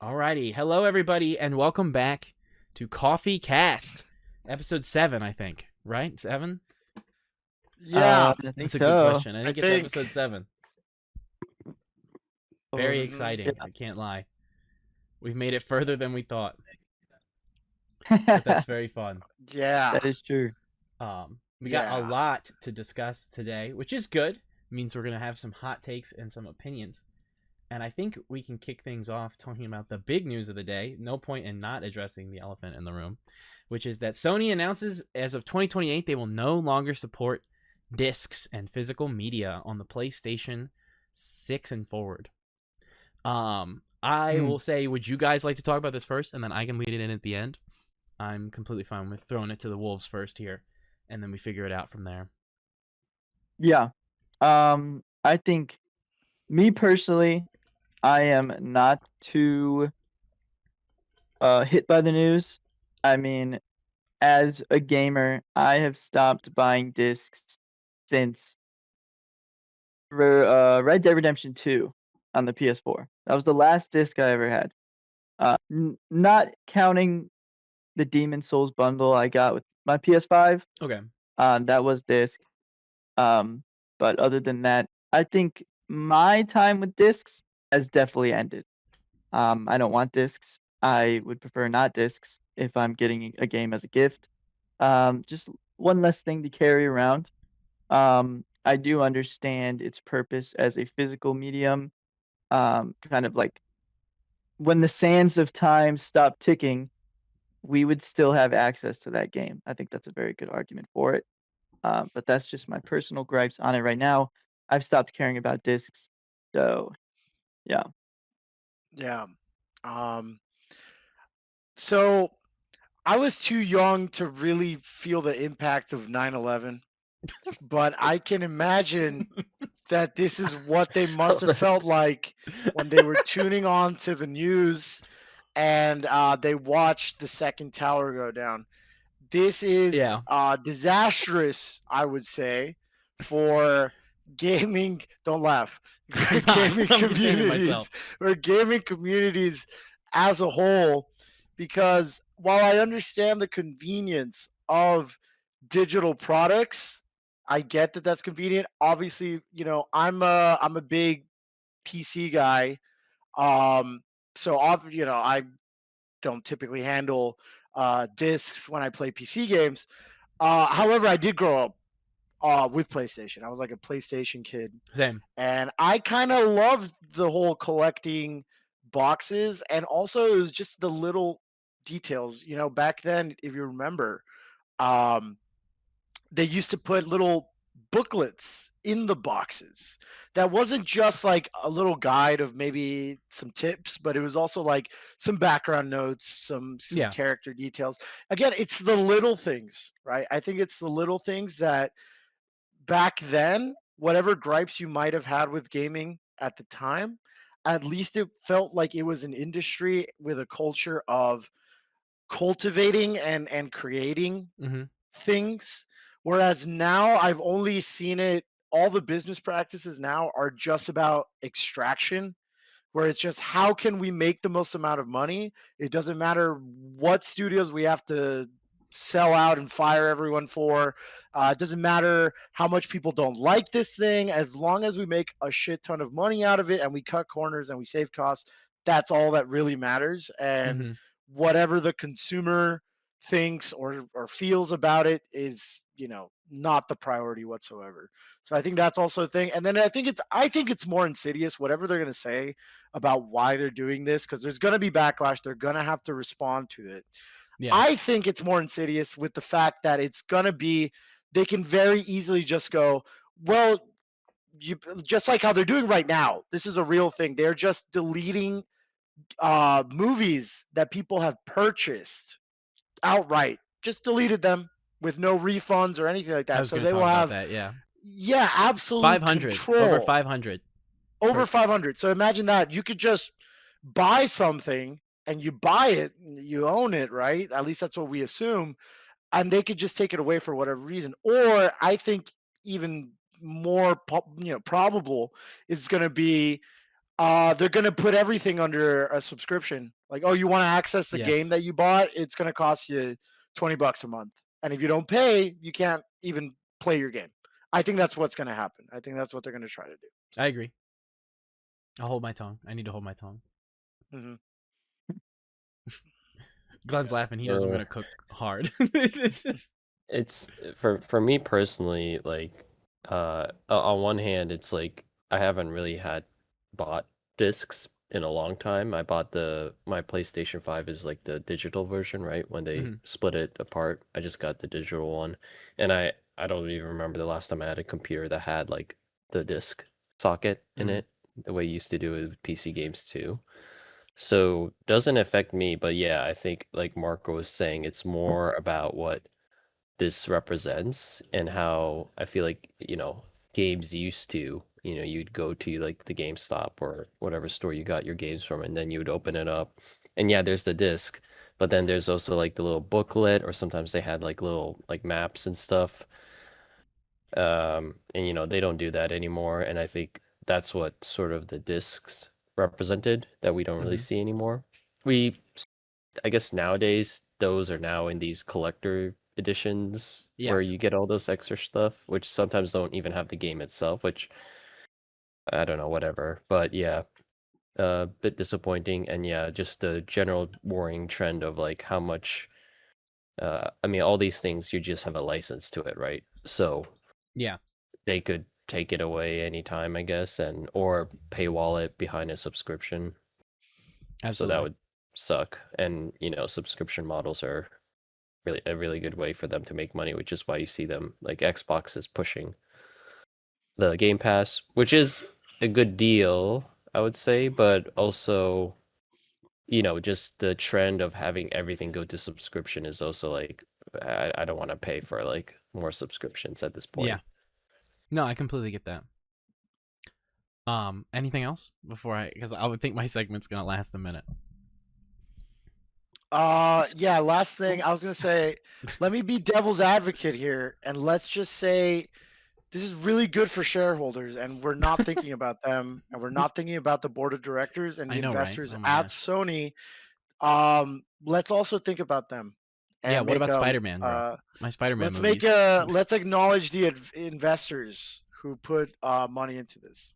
Alrighty, hello everybody, and welcome back to Coffee Cast, episode 7, I think. Right? 7? Yeah, I think That's a good so. question. I I think it's think. episode 7. Very Or Mhm. exciting. yeah. I can't lie. We've made it further than we thought, but that's very fun. Yeah, That is true. We got a yeah, lot to discuss today, which is good. It means we're gonna have some hot takes and some opinions. And I think we can kick things off talking about the big news of the day. No point in not addressing the elephant in the room, which is that Sony announces as of 2028 they will no longer support discs and physical media on the PlayStation 6 and forward. I Hmm. will say, would you guys like to talk about this first, and then I can lead it in at the end? I'm completely fine with throwing it to the wolves first here, and then we figure it out from there. Yeah. I think me personally, I am not too hit by the news. I mean, as a gamer, I have stopped buying discs since Red Dead Redemption 2 on the PS4. That was the last disc I ever had. Not counting the Demon Souls bundle I got with my PS5. Okay. That was disc. Um, but other than that, I think my time with discs has definitely ended. I don't want discs. I would prefer not discs if I'm getting a game as a gift. Just one less thing to carry around. I do understand its purpose as a physical medium. Kind of like when the sands of time stop ticking, we would still have access to that game. I think that's a very good argument for it. But that's just my personal gripes on it right now. I've stopped caring about discs. So, yeah. yeah. Um, so I was too young to really feel the impact of 9/11, but I can imagine that this is what they must have felt like when they were tuning on to the news and they watched the second tower go down. This is Yeah. disastrous, I would say, for gaming. Don't laugh. I'm not. gaming I'm containing communities myself. or gaming communities as a whole, because while I understand the convenience of digital products, I get that that's convenient. Obviously, I'm a big PC guy. Um, so I don't typically handle discs when I play PC games. However, I did grow up with PlayStation. I was like a PlayStation kid, Same. and I kind of loved the whole collecting boxes, and also it was just the little details. Back then, if you remember, um, they used to put little booklets in the boxes that wasn't just like a little guide of maybe some tips, but it was also like some background notes, some Yeah. character details. Again, it's the little things, right? I think it's the little things that back then, whatever gripes you might have had with gaming at the time, at least it felt like it was an industry with a culture of cultivating and creating Mm-hmm. things. Whereas now I've only seen it, all the business practices now are just about extraction, where it's just how can we make the most amount of money? It doesn't matter what studios we have to sell out and fire everyone for. It doesn't matter how much people don't like this thing. As long as we make a shit ton of money out of it and we cut corners and we save costs, that's all that really matters. And Mm-hmm. whatever the consumer thinks or feels about it is, not the priority whatsoever. So I think that's also a thing. And then I think it's more insidious, whatever they're gonna say about why they're doing this, because there's gonna be backlash. They're gonna have to respond to it. Yeah. I think it's more insidious with the fact that it's gonna be, they can very easily just go, well, you just like how they're doing right now. This is a real thing. They're just deleting movies that people have purchased outright, just deleted them with no refunds or anything like I that. was So going to they will talk about have, that. Yeah. yeah, absolute 500. Over control 500. over Per. 500. So imagine that you could just buy something and you buy it, you own it, right? At least that's what we assume, and they could just take it away for whatever reason. Or I think even more probable is going to be They're gonna put everything under a subscription. Like, oh, you want to access the game Yes. that you bought? It's gonna cost you $20 a month, and if you don't pay, you can't even play your game. I think that's what's gonna happen. I think that's what they're gonna try to do. I agree. I'll hold my tongue. I need to hold my tongue. Mm-hmm. Glenn's Yeah. laughing. He knows I'm gonna cook hard. It's for me personally, like on one hand, it's like I haven't really had bought discs in a long time. I bought my PlayStation 5 is like the digital version, right? When they Mhm. split it apart, I just got the digital one. And I don't even remember the last time I had a computer that had like the disc socket in Mhm. it, the way you used to do it with PC games too. So doesn't affect me, but yeah, I think like Marco was saying, it's more about what this represents and how I feel like, games used to, you'd go to like the GameStop or whatever store you got your games from, and then you would open it up. And yeah, there's the disc, but then there's also like the little booklet, or sometimes they had like little like maps and stuff. And they don't do that anymore. And I think that's what sort of the discs represented that we don't really Mhm. see anymore. I guess nowadays those are now in these collector editions where Yes. you get all those extra stuff, which sometimes don't even have the game itself, which I don't know, whatever. But yeah, a bit disappointing. And yeah, just the general worrying trend of like how much, I mean, all these things, you just have a license to it, right? So Yeah. they could take it away anytime, I guess, or paywall it behind a subscription. So that Absolutely. would suck. And subscription models are really a really good way for them to make money, which is why you see them like Xbox is pushing the Game Pass, which is a good deal, I would say, but also, just the trend of having everything go to subscription is also like I don't want to pay for like more subscriptions at this point. Yeah. No, I completely get that. Anything else before because I would think my segment's gonna last a minute. Yeah, last thing I was gonna say, let me be devil's advocate here, and let's just say this is really good for shareholders, and we're not thinking about them, and we're not thinking about the board of directors and I the know, right? investors Oh my at gosh. Sony. Let's also think about them Yeah. and What make about a Spider-Man, bro? My Spider-Man let's make movies. a let's acknowledge the investors who put money into this.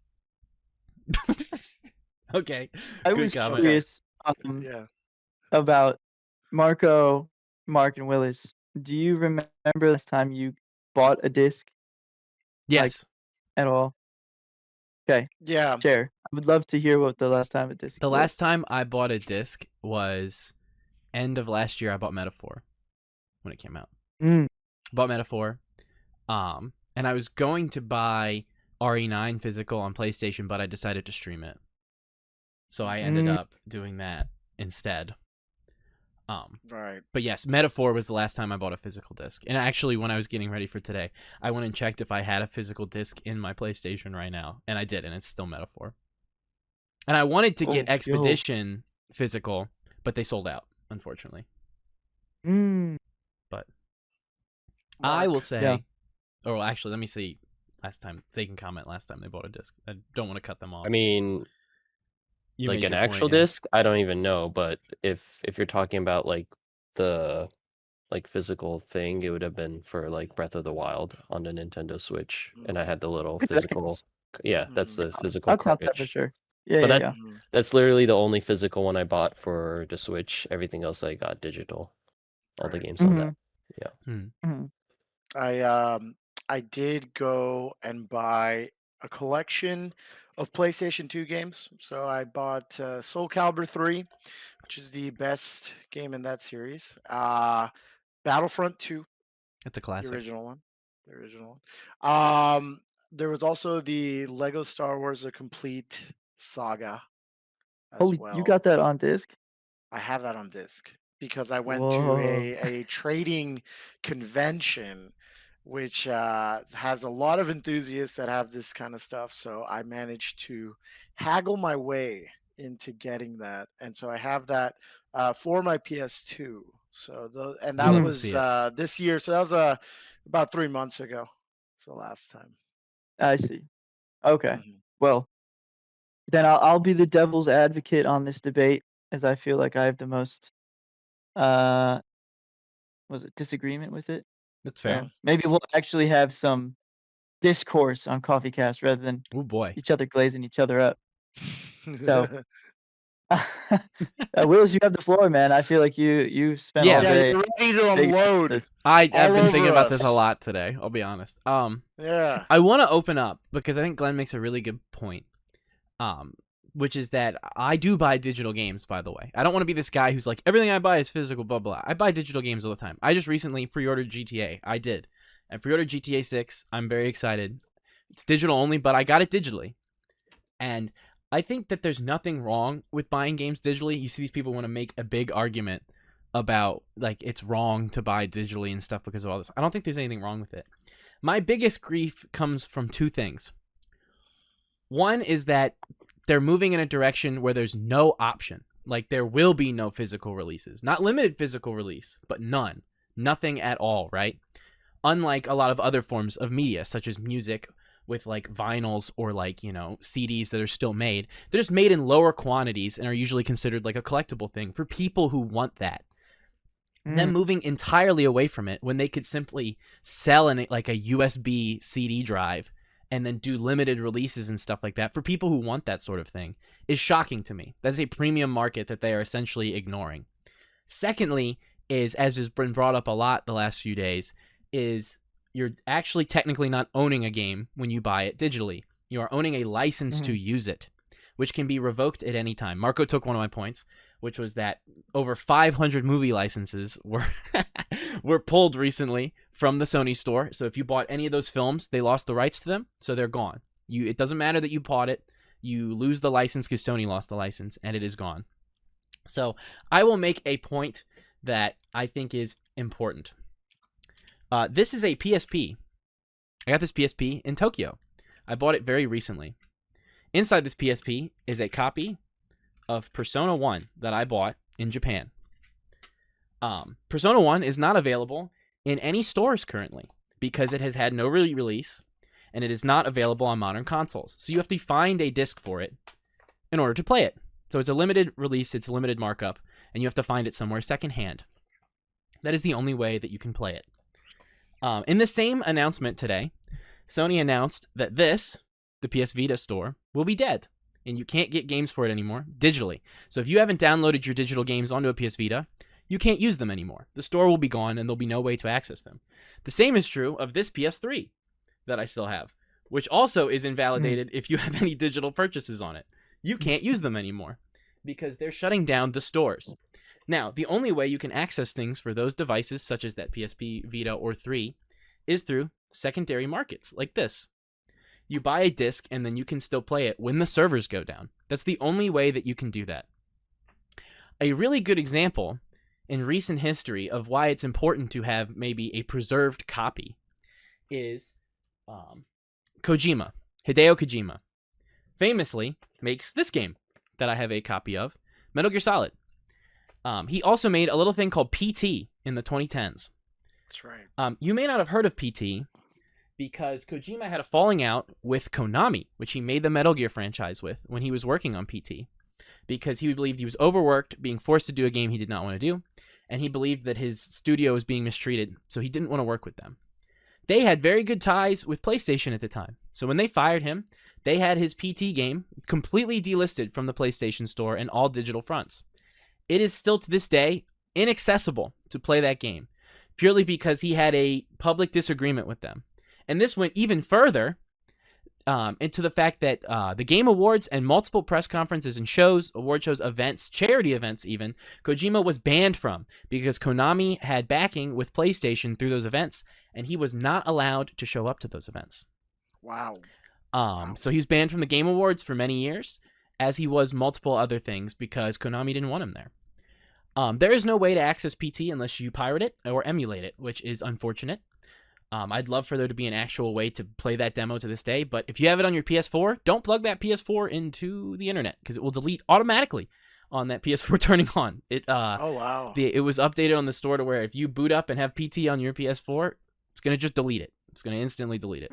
Okay. I Good was comment. Okay. curious Yeah. about Marco, Mark, and Willis. Do you remember last time you bought a disc, like, Yes. at all? Okay, Yeah. share. I would love to hear what the last time a disc The was. last time I bought a disc was end of last year. I bought Metaphor when it came out. Mm. Bought Metaphor. And I was going to buy RE9 physical on PlayStation, but I decided to stream it. So I ended Mm. up doing that instead. Right. But yes, Metaphor was the last time I bought a physical disc. And actually, when I was getting ready for today, I went and checked if I had a physical disc in my PlayStation right now, and I did, and it's still Metaphor. And I wanted to get Oh, yo. Expedition physical, but they sold out, unfortunately. Mm. But I will Mark. say, Yeah. or actually, let me see. Last time they can comment. Last time they bought a disc. I don't want to cut them off. I mean, You like made an your actual point. Yeah. disc, I don't even know, but if you're talking about like the like physical thing, it would have been for like Breath of the Wild on the Nintendo Switch, and I had the little Okay, that physical. counts. Yeah, that's Mhm. the physical I'll count that for cartridge. sure. Yeah, But yeah, that's yeah. Mhm. that's literally the only physical one I bought for the Switch. Everything else I got digital. All the Right. games on that. Mhm. Yeah. Mhm. I did go and buy a collection of PlayStation 2 games. So I bought Soul Calibur 3, which is the best game in that series. Battlefront 2, It's a the classic. original one. The original one. There was also the Lego Star Wars: The Complete Saga as Holy, you well. got that on disc? I have that on disc because I went to Whoa. a trading convention, which has a lot of enthusiasts that have this kind of stuff. So I managed to haggle my way into getting that, and so I have that for my PS2. So and We'd that love to Mm. see was it. this year. So that was about 3 months ago. It's the last time. I see. Okay. Mhm. Well, then I'll be the devil's advocate on this debate, as I feel like I have the most disagreement with it. That's fair. So maybe we'll actually have some discourse on Coffee Cast rather than Oh boy. each other glazing each other up. So Wills, you have the floor, man. I feel like you spent Yeah. all yeah, day you're ready to thinking about unload. this. I've been All thinking over about this a us. lot today. I'll be honest. Yeah. I want to open up because I think Glenn makes a really good point. Which is that I do buy digital games, by the way. I don't want to be this guy who's like, everything I buy is physical, blah, blah. I buy digital games all the time. I just recently pre-ordered GTA. I did. I pre-ordered GTA 6. I'm very excited. It's digital only, but I got it digitally. And I think that there's nothing wrong with buying games digitally. You see these people want to make a big argument about, like, it's wrong to buy digitally and stuff because of all this. I don't think there's anything wrong with it. My biggest grief comes from two things. One is that they're moving in a direction where there's no option. Like, there will be no physical releases. Not limited physical release, but none. Nothing at all, right? Unlike a lot of other forms of media, such as music with, like, vinyls or, like, you know, CDs that are still made. They're just made in lower quantities and are usually considered, like, a collectible thing for people who want that. Them moving entirely away from it when they could simply sell like a USB CD drive and then do limited releases and stuff like that for people who want that sort of thing is shocking to me. That's a premium market that they are essentially ignoring. Secondly is, as has been brought up a lot the last few days, is you're actually technically not owning a game when you buy it digitally. You are owning a license to use it, which can be revoked at any time. Marco took one of my points, which was that over 500 movie licenses were pulled recently from the Sony store. So if you bought any of those films, they lost the rights to them, so they're gone. It doesn't matter that you bought it. You lose the license because Sony lost the license, and it is gone. So I will make a point that I think is important. This is a PSP. I got this PSP in Tokyo. I bought it very recently. Inside this PSP is a copy of Persona 1 that I bought in Japan. Persona 1 is not available in any stores currently because it has had no release and it is not available on modern consoles. So you have to find a disc for it in order to play it. So it's a limited release, it's a limited markup, and you have to find it somewhere secondhand. That is the only way that you can play it. In the same announcement today, Sony announced that the PS Vita store, will be dead, and you can't get games for it anymore digitally. So if you haven't downloaded your digital games onto a PS Vita, you can't use them anymore. The store will be gone, and there'll be no way to access them. The same is true of this PS3 that I still have, which also is invalidated if you have any digital purchases on it. You can't use them anymore because they're shutting down the stores. Now, the only way you can access things for those devices, such as that PSP, Vita, or 3, is through secondary markets like this. You buy a disc, and then you can still play it when the servers go down. That's the only way that you can do that. A really good example in recent history of why it's important to have maybe a preserved copy is Hideo Kojima. Famously makes this game that I have a copy of, Metal Gear Solid. He also made a little thing called PT in the 2010s. That's right. You may not have heard of PT because Kojima had a falling out with Konami, which he made the Metal Gear franchise with when he was working on PT, because he believed he was overworked, being forced to do a game he did not want to do, and he believed that his studio was being mistreated, so he didn't want to work with them. They had very good ties with PlayStation at the time, so when they fired him, they had his PT game completely delisted from the PlayStation Store and all digital fronts. It is still to this day inaccessible to play that game, purely because he had a public disagreement with them. And this went even further into the fact that the Game Awards and multiple press conferences and shows, award shows, events, charity events even, Kojima was banned from because Konami had backing with PlayStation through those events, and he was not allowed to show up to those events. Wow. So he was banned from the Game Awards for many years, as he was multiple other things because Konami didn't want him there. There is no way to access PT unless you pirate it or emulate it, which is unfortunate. I'd love for there to be an actual way to play that demo to this day, but if you have it on your PS4, don't plug that PS4 into the internet because it will delete automatically on that PS4 turning on. Oh, wow. It was updated on the store to where if you boot up and have PT on your PS4, it's going to just delete it. It's going to instantly delete it.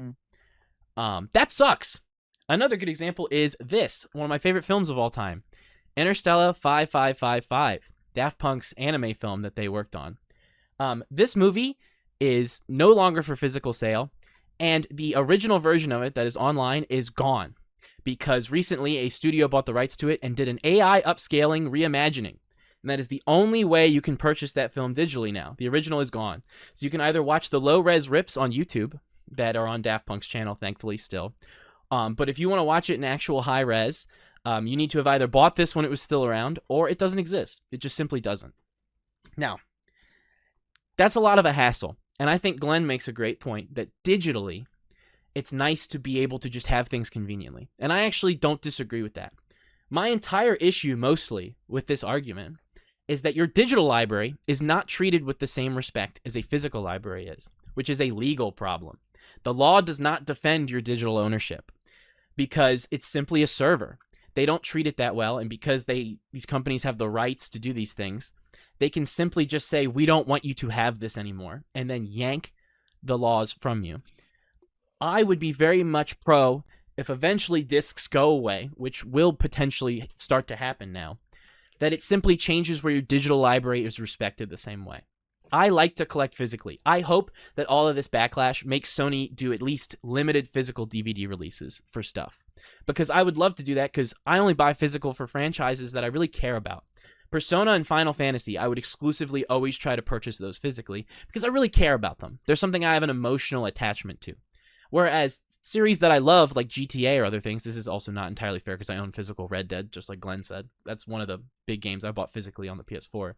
That sucks. Another good example is this, one of my favorite films of all time, Interstellar 5555, Daft Punk's anime film that they worked on. This movie is no longer for physical sale, and the original version of it that is online is gone because recently a studio bought the rights to it and did an AI upscaling reimagining. And that is the only way you can purchase that film digitally now. The original is gone. So you can either watch the low-res rips on YouTube that are on Daft Punk's channel, thankfully still. But if you want to watch it in actual high-res, you need to have either bought this when it was still around or it doesn't exist. It just simply doesn't. Now, that's a lot of a hassle. And I think Glenn makes a great point that digitally, it's nice to be able to just have things conveniently. And I actually don't disagree with that. My entire issue mostly with this argument is that your digital library is not treated with the same respect as a physical library is, which is a legal problem. The law does not defend your digital ownership because it's simply a server. They don't treat it that well, and because these companies have the rights to do these things, they can simply just say, we don't want you to have this anymore, and then yank the laws from you. I would be very much pro if eventually discs go away, which will potentially start to happen now, that it simply changes where your digital library is respected the same way. I like to collect physically. I hope that all of this backlash makes Sony do at least limited physical DVD releases for stuff. Because I would love to do that because I only buy physical for franchises that I really care about. Persona and Final Fantasy, I would exclusively always try to purchase those physically because I really care about them. They're something I have an emotional attachment to. Whereas series that I love, like GTA or other things, this is also not entirely fair because I own physical Red Dead, just like Glenn said. That's one of the big games I bought physically on the PS4.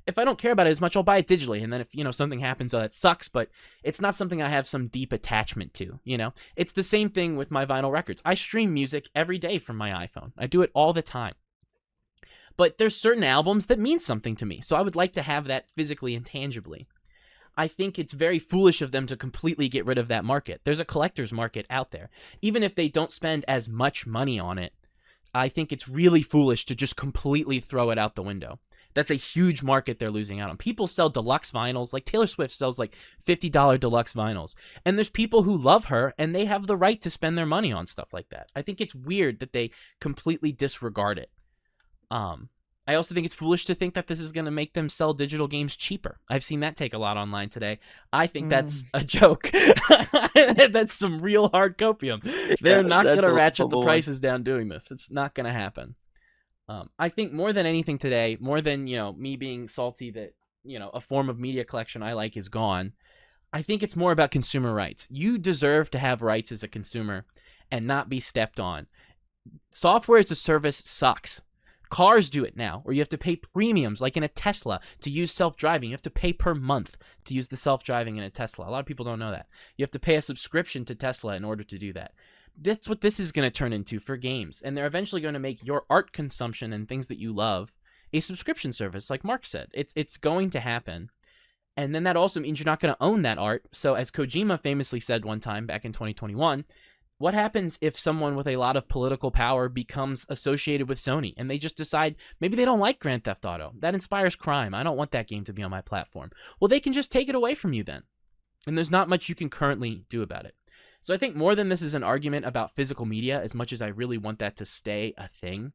If I don't care about it as much, I'll buy it digitally. And then if, something happens, that sucks, but it's not something I have some deep attachment to, It's the same thing with my vinyl records. I stream music every day from my iPhone. I do it all the time. But there's certain albums that mean something to me, so I would like to have that physically and tangibly. I think it's very foolish of them to completely get rid of that market. There's a collector's market out there. Even if they don't spend as much money on it, I think it's really foolish to just completely throw it out the window. That's a huge market they're losing out on. People sell deluxe vinyls, like Taylor Swift sells like $50 deluxe vinyls. And there's people who love her, and they have the right to spend their money on stuff like that. I think it's weird that they completely disregard it. I also think it's foolish to think that this is going to make them sell digital games cheaper. I've seen that take a lot online today. I think that's a joke. That's some real hard copium. They're not going to ratchet the prices down doing this. It's not going to happen. I think more than anything today, more than, me being salty that, a form of media collection I like is gone, I think it's more about consumer rights. You deserve to have rights as a consumer and not be stepped on. Software as a service sucks. Cars do it now, or you have to pay premiums, like in a Tesla, to use self-driving. You have to pay per month to use the self-driving in a Tesla. A lot of people don't know that. You have to pay a subscription to Tesla in order to do that. That's what this is going to turn into for games, and they're eventually going to make your art consumption and things that you love a subscription service, like Mark said. It's going to happen, and then that also means you're not going to own that art. So as Kojima famously said one time back in 2021, what happens if someone with a lot of political power becomes associated with Sony and they just decide maybe they don't like Grand Theft Auto? That inspires crime. I don't want that game to be on my platform. Well, they can just take it away from you then. And there's not much you can currently do about it. So I think more than this is an argument about physical media, as much as I really want that to stay a thing,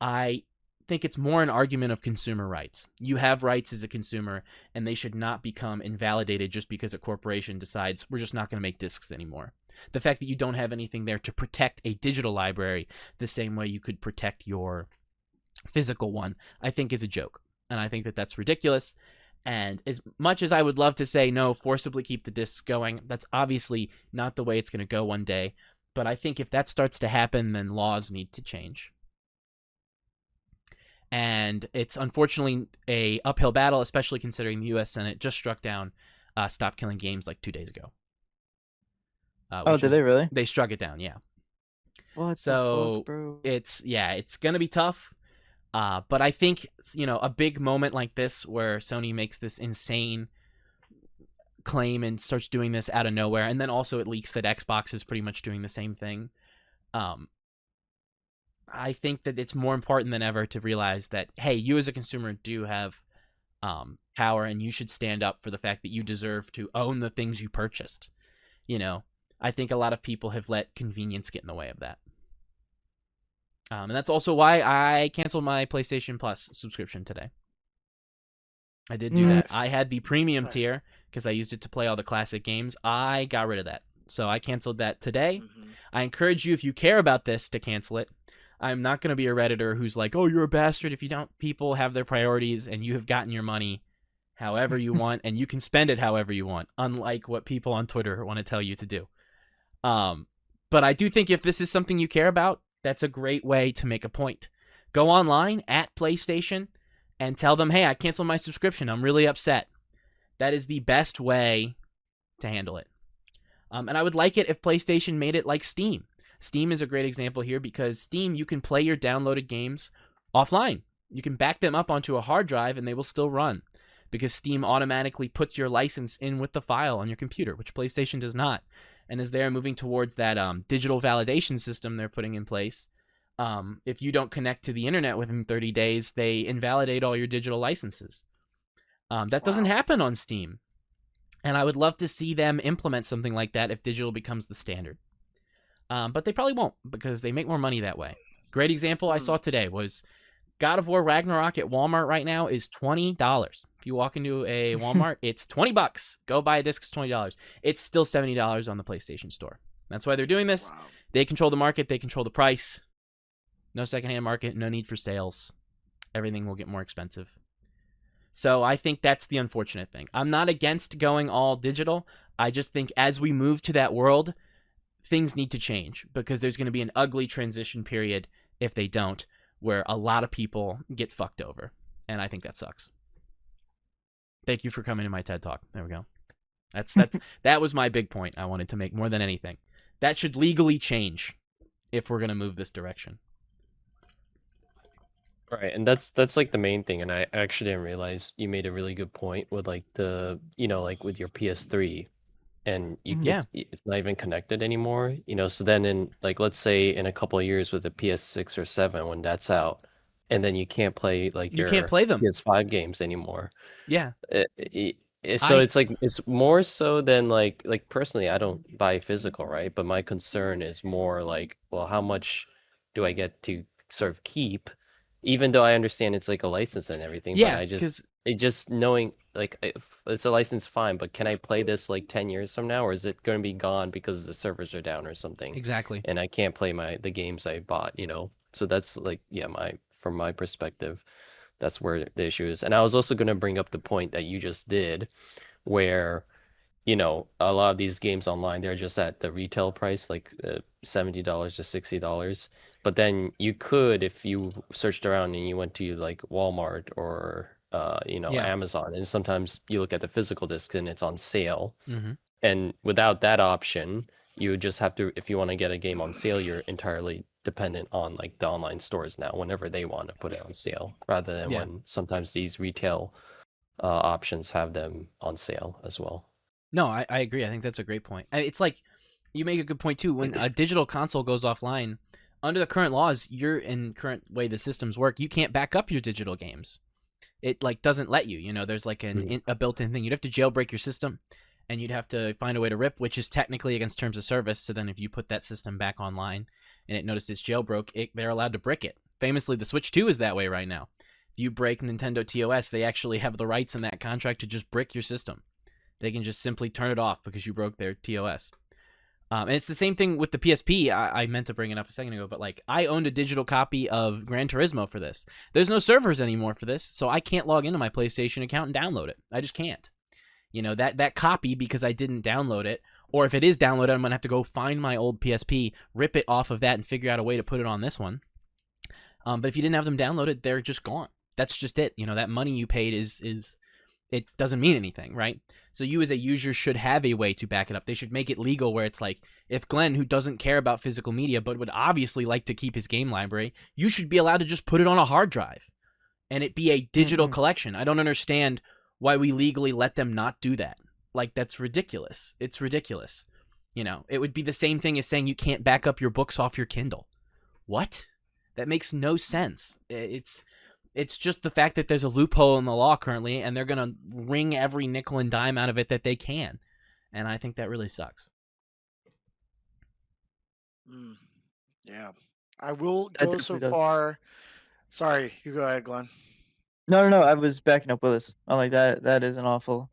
I think it's more an argument of consumer rights. You have rights as a consumer, and they should not become invalidated just because a corporation decides we're just not going to make discs anymore. The fact that you don't have anything there to protect a digital library the same way you could protect your physical one, I think is a joke. And I think that that's ridiculous. And as much as I would love to say, no, forcibly keep the discs going, that's obviously not the way it's going to go one day. But I think if that starts to happen, then laws need to change. And it's unfortunately a uphill battle, especially considering the U.S. Senate just struck down Stop Killing Games like 2 days ago. Did they really? They struck it down, yeah. What so the fuck, bro? it's going to be tough. But I think, a big moment like this where Sony makes this insane claim and starts doing this out of nowhere, and then also it leaks that Xbox is pretty much doing the same thing. I think that it's more important than ever to realize that, hey, you as a consumer do have power, and you should stand up for the fact that you deserve to own the things you purchased. I think a lot of people have let convenience get in the way of that. And that's also why I canceled my PlayStation Plus subscription today. I did do that. I had the premium Nice. tier because I used it to play all the classic games. I got rid of that. So I canceled that today. I encourage you, if you care about this, to cancel it. I'm not going to be a Redditor who's like, oh, you're a bastard if you don't. People have their priorities, and you have gotten your money however you want, and you can spend it however you want, unlike what people on Twitter want to tell you to do. But I do think if this is something you care about, that's a great way to make a point. Go online at PlayStation and tell them, hey, I canceled my subscription. I'm really upset. That is the best way to handle it. And I would like it if PlayStation made it like Steam. Steam is a great example here because Steam, you can play your downloaded games offline. You can back them up onto a hard drive and they will still run because Steam automatically puts your license in with the file on your computer, which PlayStation does not. And as they're moving towards that digital validation system they're putting in place, if you don't connect to the internet within 30 days, they invalidate all your digital licenses. That doesn't happen on Steam. And I would love to see them implement something like that if digital becomes the standard. But they probably won't because they make more money that way. Great example I saw today was God of War Ragnarok at Walmart right now is $20. If you walk into a Walmart, it's $20. Go buy a disc, it's $20. It's still $70 on the PlayStation Store. That's why they're doing this. Wow. They control the market. They control the price. No secondhand market. No need for sales. Everything will get more expensive. So I think that's the unfortunate thing. I'm not against going all digital. I just think as we move to that world, things need to change because there's going to be an ugly transition period if they don't, where a lot of people get fucked over. And I think that sucks. Thank you for coming to my TED Talk. There we go. That was my big point I wanted to make more than anything. That should legally change if we're going to move this direction. Right, and that's like the main thing, and I actually didn't realize you made a really good point with like the like with your PS3, and it's not even connected anymore, so then in like let's say in a couple of years with the PS6 or 7 when that's out, and then you can't play like You can't play them. PS5 games anymore. Yeah. So it's like it's more so than like personally I don't buy physical, right? But my concern is more like, well, how much do I get to sort of keep? Even though I understand it's like a license and everything, Yeah, but just knowing like if it's a license, fine, but can I play this like 10 years from now, or is it going to be gone because the servers are down or something? Exactly. And I can't play the games I bought, So that's like, from my perspective, that's where the issue is. And I was also going to bring up the point that you just did, where a lot of these games online, they're just at the retail price, like $70 to $60. But then you could, if you searched around and you went to like Walmart or Amazon, and sometimes you look at the physical disc and it's on sale. Mm-hmm. And without that option, you would just have to, if you want to get a game on sale, you're entirely dependent on like the online stores now, whenever they want to put it on sale, rather than when sometimes these retail options have them on sale as well. No, I agree. I think that's a great point. It's like, you make a good point too. When a digital console goes offline, under the current laws, you're in current way the systems work, you can't back up your digital games. It like doesn't let you. There's like a built-in thing. You'd have to jailbreak your system, and you'd have to find a way to rip, which is technically against terms of service. So then if you put that system back online and it notices jailbroke, they're allowed to brick it. Famously, the Switch 2 is that way right now. If you break Nintendo TOS, they actually have the rights in that contract to just brick your system. They can just simply turn it off because you broke their TOS. And it's the same thing with the PSP. I meant to bring it up a second ago, but like I owned a digital copy of Gran Turismo for this. There's no servers anymore for this, so I can't log into my PlayStation account and download it. I just can't. That copy, because I didn't download it, or if it is downloaded, I'm going to have to go find my old PSP, rip it off of that, and figure out a way to put it on this one. But if you didn't have them downloaded, they're just gone. That's just it. That money you paid is it doesn't mean anything, right? So you as a user should have a way to back it up. They should make it legal where it's like, if Glenn, who doesn't care about physical media but would obviously like to keep his game library, you should be allowed to just put it on a hard drive and it be a digital collection. I don't understand why we legally let them not do that. Like, that's ridiculous. It's ridiculous. It would be the same thing as saying you can't back up your books off your Kindle. What? That makes no sense. It's just the fact that there's a loophole in the law currently, and they're going to wring every nickel and dime out of it that they can. And I think that really sucks. Mm, yeah. I will That go so definitely does. far. Sorry, you go ahead, Glenn. No. I was backing up Willis. I'm like that is an awful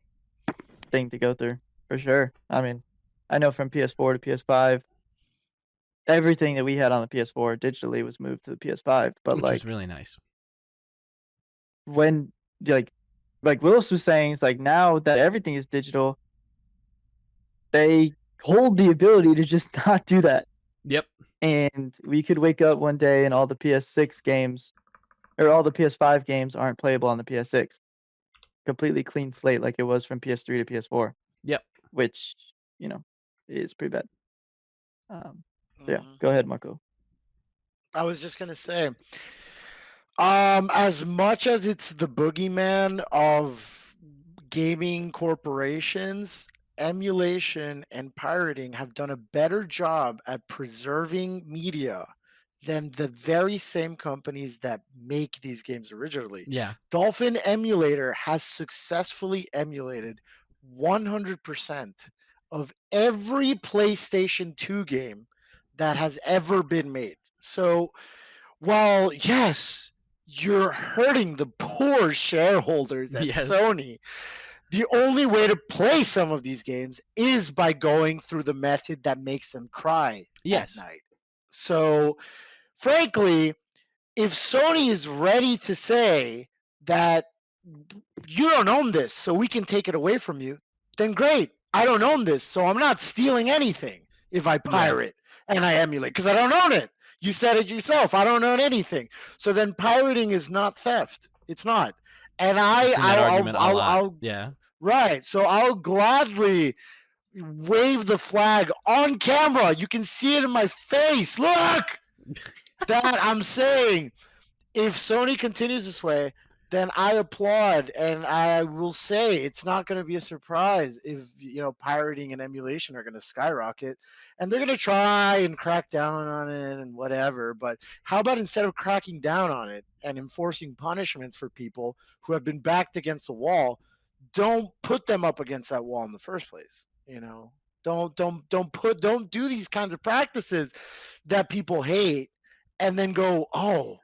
thing to go through for sure. I mean, I know from PS4 to PS5, everything that we had on the PS4 digitally was moved to the PS5. But which was like really nice. when like Willis was saying, it's like now that everything is digital, they hold the ability to just not do that. Yep. And we could wake up one day and all the PS6 games or all the PS5 games aren't playable on the PS6. Completely clean slate like it was from PS3 to PS4. Yep. Which, you know, is pretty bad. Yeah, Mhm. go ahead, Marco. I was just gonna say, as much as it's the boogeyman of gaming corporations, emulation and pirating have done a better job at preserving media than the very same companies that make these games originally. Yeah. Dolphin Emulator has successfully emulated 100% of every PlayStation 2 game that has ever been made. So, while yes, you're hurting the poor shareholders at Yes. Sony, the only way to play some of these games is by going through the method that makes them cry Yes. at night. So, frankly, if Sony is ready to say that you don't own this, so we can take it away from you, then great. I don't own this, so I'm not stealing anything if I pirate and I emulate because I don't own it. You said it yourself. I don't own anything. So then pirating is not theft. It's not. And I've seen that argument a lot. I'll Yeah. right. So I'll gladly wave the flag on camera. You can see it in my face. Look, that I'm saying if Sony continues this way, then I applaud, and I will say it's not going to be a surprise if pirating and emulation are going to skyrocket, and they're going to try and crack down on it and whatever. But how about instead of cracking down on it and enforcing punishments for people who have been backed against the wall, don't put them up against that wall in the first place. Don't do these kinds of practices that people hate, and then go, oh,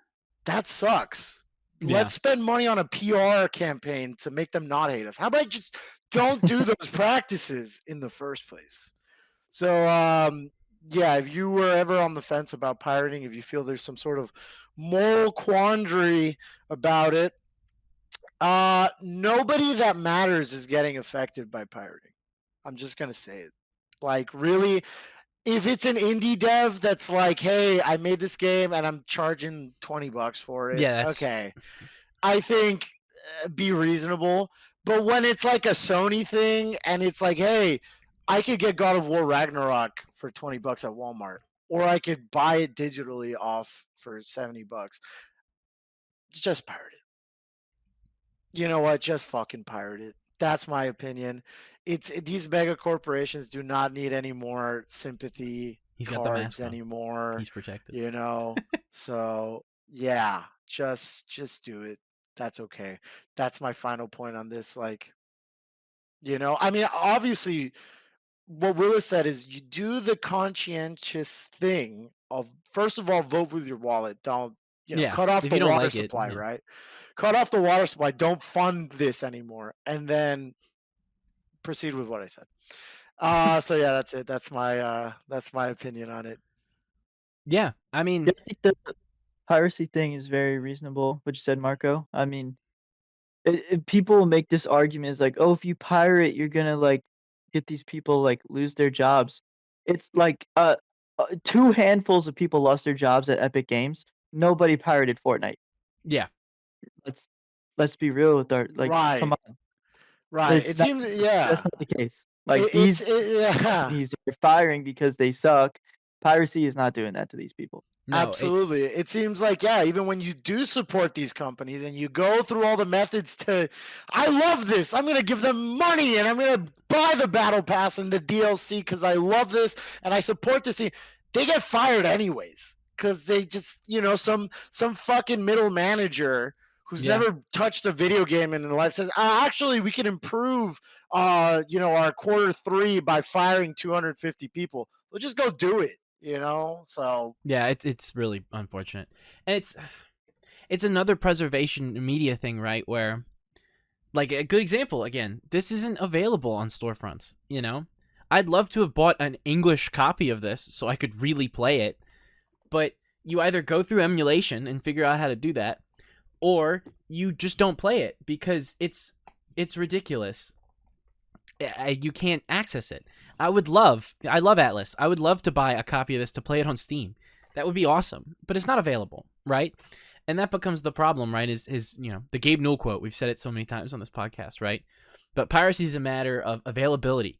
that sucks. Yeah. Let's spend money on a PR campaign to make them not hate us. How about just don't do those practices in the first place? So, yeah, if you were ever on the fence about pirating, if you feel there's some sort of moral quandary about it, nobody that matters is getting affected by pirating. I'm just going to say it. Like, really, if it's an indie dev that's like, hey, I made this game and I'm charging $20 for it. Yeah, that's Okay. I think be reasonable. But when it's like a Sony thing and it's like, hey, I could get God of War Ragnarok for $20 at Walmart, or I could buy it digitally off for $70. Just pirate it. You know what? Just fucking pirate it. That's my opinion. These mega corporations do not need any more sympathy He's got the cards mask on. anymore. He's protected. So yeah, just do it. That's okay. That's my final point on this. Like, I mean, obviously, what Willis said is you do the conscientious thing of, first of all, vote with your wallet. Don't, cut off if the you don't water like it, supply, yeah. right? Cut off the water supply. Don't fund this anymore. And then proceed with what I said. So yeah, that's it. That's my opinion on it. Yeah, I mean, Yeah, I think the piracy thing is very reasonable, what you said, Marco. I mean, people make this argument is like, oh, if you pirate, you're gonna like get these people like lose their jobs. It's like 2 handfuls of people lost their jobs at Epic Games. Nobody pirated Fortnite. yeah. Let's be real with our like. Right. Come on, Right. it's It not. seems, yeah. That's not the case. Like It's yeah. companies are firing because they suck. Piracy is not doing that to these people. No, Absolutely. It seems like, yeah, even when you do support these companies and you go through all the methods to, I love this. I'm going to give them money and I'm going to buy the battle pass and the DLC because I love this and I support this. They get fired anyways because they just, some fucking middle manager who's never touched a video game in their life says, actually, we can improve, our Q3 by firing 250 people. We'll just go do it. So Yeah, it's really unfortunate, and it's another preservation media thing, right? Where, like, a good example again, this isn't available on storefronts. I'd love to have bought an English copy of this so I could really play it, but you either go through emulation and figure out how to do that, or you just don't play it because it's ridiculous. You can't access it. I love Atlas. I would love to buy a copy of this to play it on Steam. That would be awesome, but it's not available, right? And that becomes the problem, right? Is the Gabe Newell quote. We've said it so many times on this podcast, right? But piracy is a matter of availability,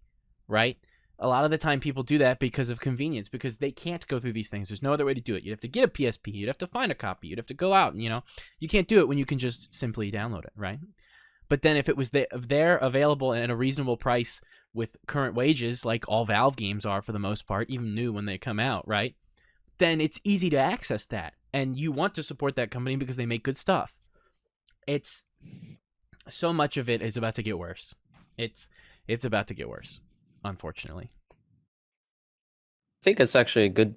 right? A lot of the time people do that because of convenience, because they can't go through these things. There's no other way to do it. You'd have to get a PSP. You'd have to find a copy. You'd have to go out, and, you can't do it when you can just simply download it, right? But then if it was there available and at a reasonable price with current wages, like all Valve games are for the most part, even new when they come out, right? Then it's easy to access that. And you want to support that company because they make good stuff. It's so much of it is about to get worse. It's about to get worse, unfortunately. I think it's actually a good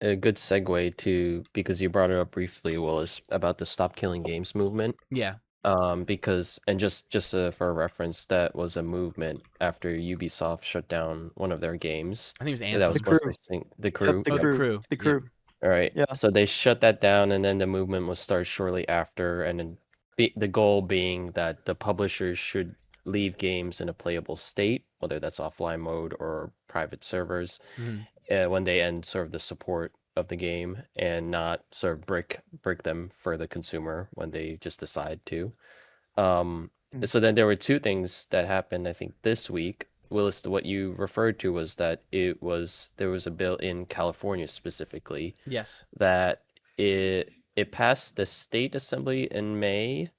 segue to, because you brought it up briefly, Willis, about the Stop Killing Games movement. Yeah. Because, and just for a reference, that was a movement after Ubisoft shut down one of their games. I think it was Anthem. That was The Crew. mostly the Crew. Yep, the crew. All right. Yeah. So they shut that down, and then the movement was started shortly after, and then the goal being that the publishers should leave games in a playable state, whether that's offline mode or private servers, when they end sort of the support of the game, and not sort of brick them for the consumer when they just decide to. So then there were two things that happened, I think, this week. Willis, what you referred to was that there was a bill in California specifically. Yes. That it passed the state assembly in May,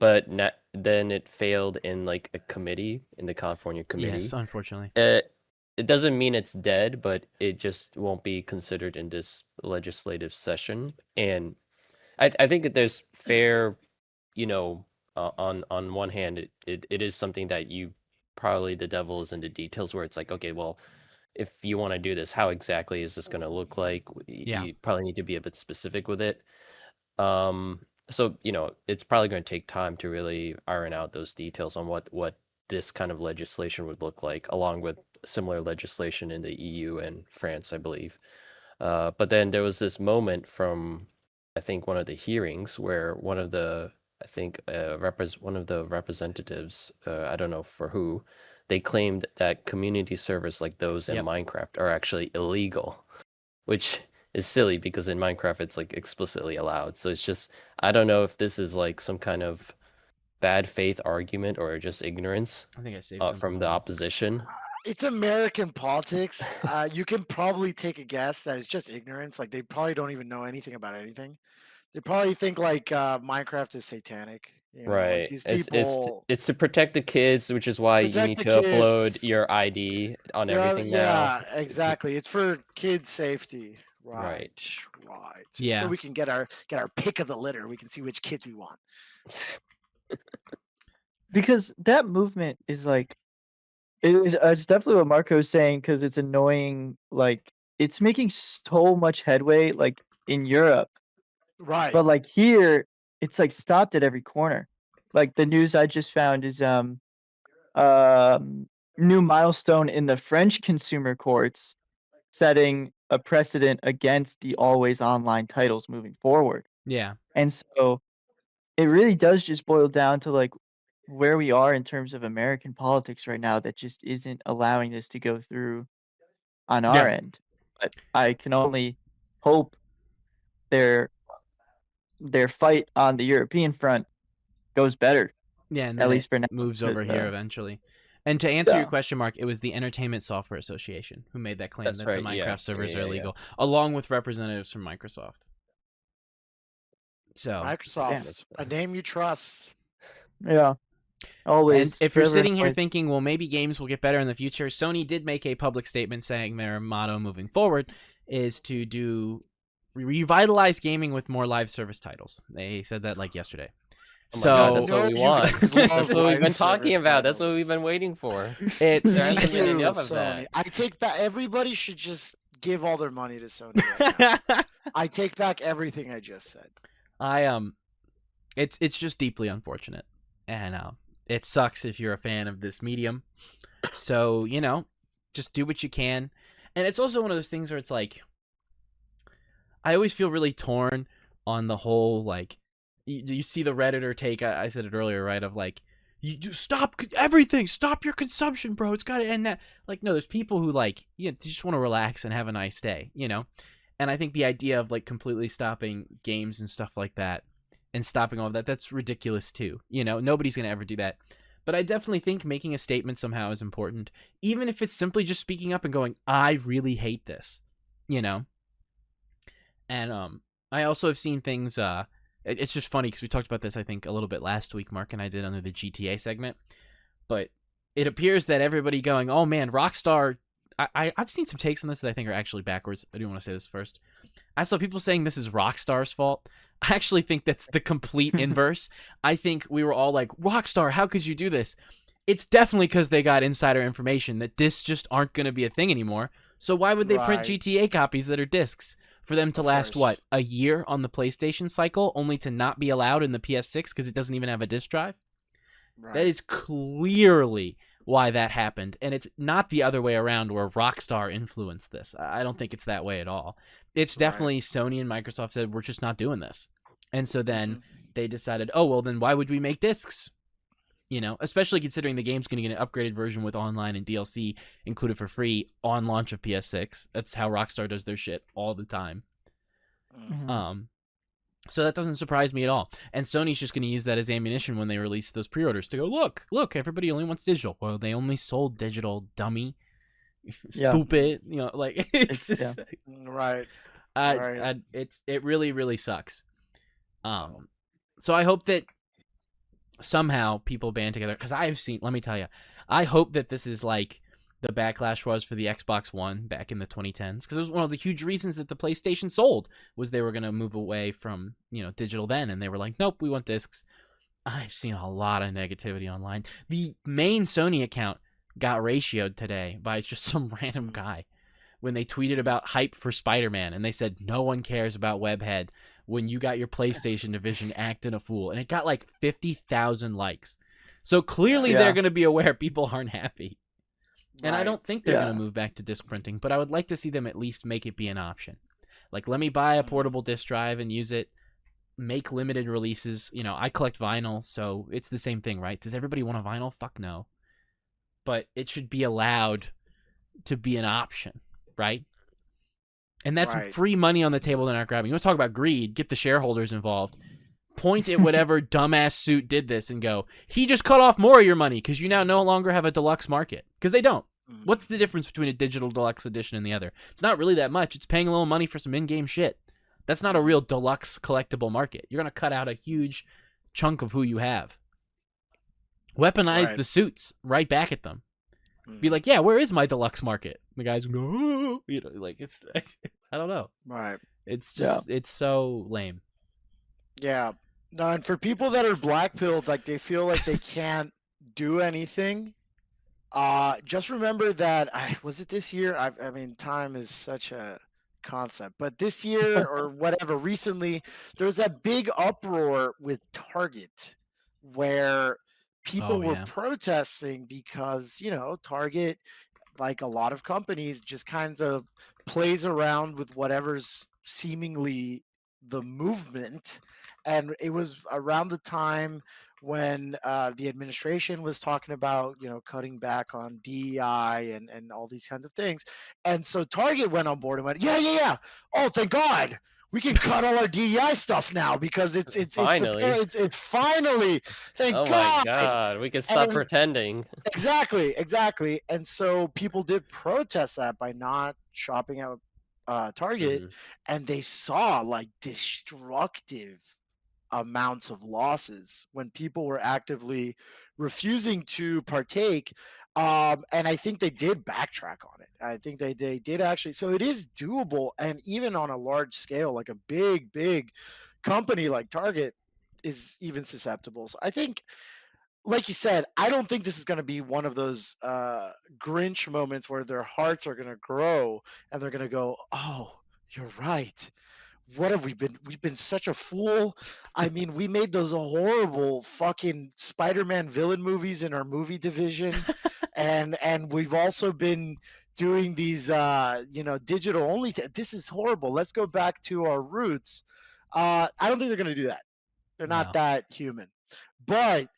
but then it failed in like a committee, in the California committee. Yes, unfortunately. It doesn't mean it's dead, but it just won't be considered in this legislative session. And I think that there's fair, on one hand, it is something that probably the devil is in the details, where it's like, okay, well, if you want to do this, how exactly is this going to look like? You probably need to be a bit specific with it. So, it's probably going to take time to really iron out those details on what this kind of legislation would look like, along with similar legislation in the EU and France, I believe. But then there was this moment from, I think, one of the hearings where one of the representatives, I don't know for who, they claimed that community servers like those in Minecraft are actually illegal, which is silly because in Minecraft it's like explicitly allowed. So it's just, I don't know if this is like some kind of bad faith argument or just ignorance I think I saved from the opposition. It's American politics. You can probably take a guess that it's just ignorance. Like, they probably don't even know anything about anything. They probably think like Minecraft is satanic. Right. Like, these people. It's to protect the kids, which is why you need to upload your ID on everything now. Yeah, exactly. It's for kids' safety. Right. Yeah. So we can get our pick of the litter. We can see which kids we want. Because that movement is like, it's definitely what Marco's saying, because it's annoying. Like, it's making so much headway, like in Europe. Right. But like here, it's like stopped at every corner. Like, the news I just found is new milestone in the French consumer courts, setting a precedent against the always online titles moving forward. Yeah. And so it really does just boil down to like where we are in terms of American politics right now, that just isn't allowing this to go through on our end. But I can only hope their fight on the European front goes better. Yeah, and at least for now, moves over here eventually. And to answer your question, Mark, it was the Entertainment Software Association who made that claim that the Minecraft servers are illegal, along with representatives from Microsoft. So Microsoft, a name you trust. Yeah. Always. And if you're sitting here thinking, well, maybe games will get better in the future, Sony did make a public statement saying their motto moving forward is to revitalize gaming with more live service titles. They said that like yesterday. Oh God, that's what we want. That's what we've been talking about. That's what we've been waiting for. There hasn't been enough of that. I take back. Everybody should just give all their money to Sony right now. I take back everything I just said. It's just deeply unfortunate, and it sucks if you're a fan of this medium. So, you know, just do what you can. And it's also one of those things where it's like, I always feel really torn on the whole, like, you see the Redditor take, I said it earlier, right, of like, you do stop everything, stop your consumption, bro, it's got to end that. Like, no, there's people who, like, you know, just want to relax and have a nice day, you know? And I think the idea of, like, completely stopping games and stuff like that, and stopping all of that, that's ridiculous too, you know? Nobody's going to ever do that. But I definitely think making a statement somehow is important, even if it's simply just speaking up and going, I really hate this, you know? And I also have seen things, it's just funny because we talked about this, I think, a little bit last week, Mark and I did under the GTA segment, but it appears that everybody going, oh man, Rockstar, I've seen some takes on this that I think are actually backwards. I do want to say this first. I saw people saying this is Rockstar's fault. I actually think that's the complete inverse. I think we were all like, Rockstar, how could you do this? It's definitely because they got insider information that discs just aren't going to be a thing anymore. So why would they print GTA copies that are discs for them to last, what, a year on the PlayStation cycle, only to not be allowed in the PS6 because it doesn't even have a disc drive? Right. That is clearly why that happened. And it's not the other way around where Rockstar influenced this. I don't think it's that way at all. It's definitely Sony and Microsoft said, we're just not doing this. And so then they decided, oh, well, then why would we make discs? You know, especially considering the game's going to get an upgraded version with online and DLC included for free on launch of PS6. That's how Rockstar does their shit all the time. So that doesn't surprise me at all. And Sony's just going to use that as ammunition when they release those pre-orders to go, look, everybody only wants digital. Well, they only sold digital, dummy. Stupid. You know, like, it's just... Right. It really, really sucks. So I hope that somehow people band together, because I've seen, let me tell you, I hope that this is like the backlash was for the Xbox One back in the 2010s, because it was one of the huge reasons that the PlayStation sold, was they were going to move away from, you know, digital then, and they were like, nope, we want discs. I've seen a lot of negativity online. The main Sony account got ratioed today by just some random guy when they tweeted about hype for Spider-Man, and they said no one cares about Webhead when you got your PlayStation division acting a fool, and it got like 50,000 likes. So clearly they're going to be aware people aren't happy. And I don't think they're going to move back to disc printing, but I would like to see them at least make it be an option. Like, let me buy a portable disc drive and use it, make limited releases. You know, I collect vinyl, so it's the same thing, right? Does everybody want a vinyl? Fuck no. But it should be allowed to be an option, right? And that's free money on the table they're not grabbing. You want to talk about greed? Get the shareholders involved. Point at whatever dumbass suit did this and go, he just cut off more of your money because you now no longer have a deluxe market. Because they don't. What's the difference between a digital deluxe edition and the other? It's not really that much. It's paying a little money for some in-game shit. That's not a real deluxe collectible market. You're going to cut out a huge chunk of who you have. Weaponize the suits right back at them. Be like, yeah, where is my deluxe market? The guys go, oh, you know, like, it's, I don't know. Right. It's just, it's so lame. Yeah. No, and for people that are black-pilled, like, they feel like they can't do anything. Just remember that, was it this year? I mean, time is such a concept, but this year or whatever, recently, there was that big uproar with Target where people were protesting because, you know, Target, like a lot of companies, just kind of plays around with whatever's seemingly the movement. And it was around the time when the administration was talking about, you know, cutting back on DEI and all these kinds of things. And so Target went on board and went, yeah. Oh, thank God. We can cut all our DEI stuff now because it's finally, thank God. Oh my God, we can stop pretending. Exactly. And so people did protest that by not shopping at Target, and they saw like destructive amounts of losses when people were actively refusing to partake. And I think they did backtrack on it. I think they did actually. So it is doable. And even on a large scale, like a big company like Target is even susceptible. So I think, like you said, I don't think this is going to be one of those Grinch moments where their hearts are going to grow and they're going to go, "Oh, you're right. What have we been? We've been such a fool. I mean, we made those horrible fucking Spider-Man villain movies in our movie division, and we've also been doing these digital only. This is horrible. Let's go back to our roots." I don't think they're going to do that. They're not No. that human. But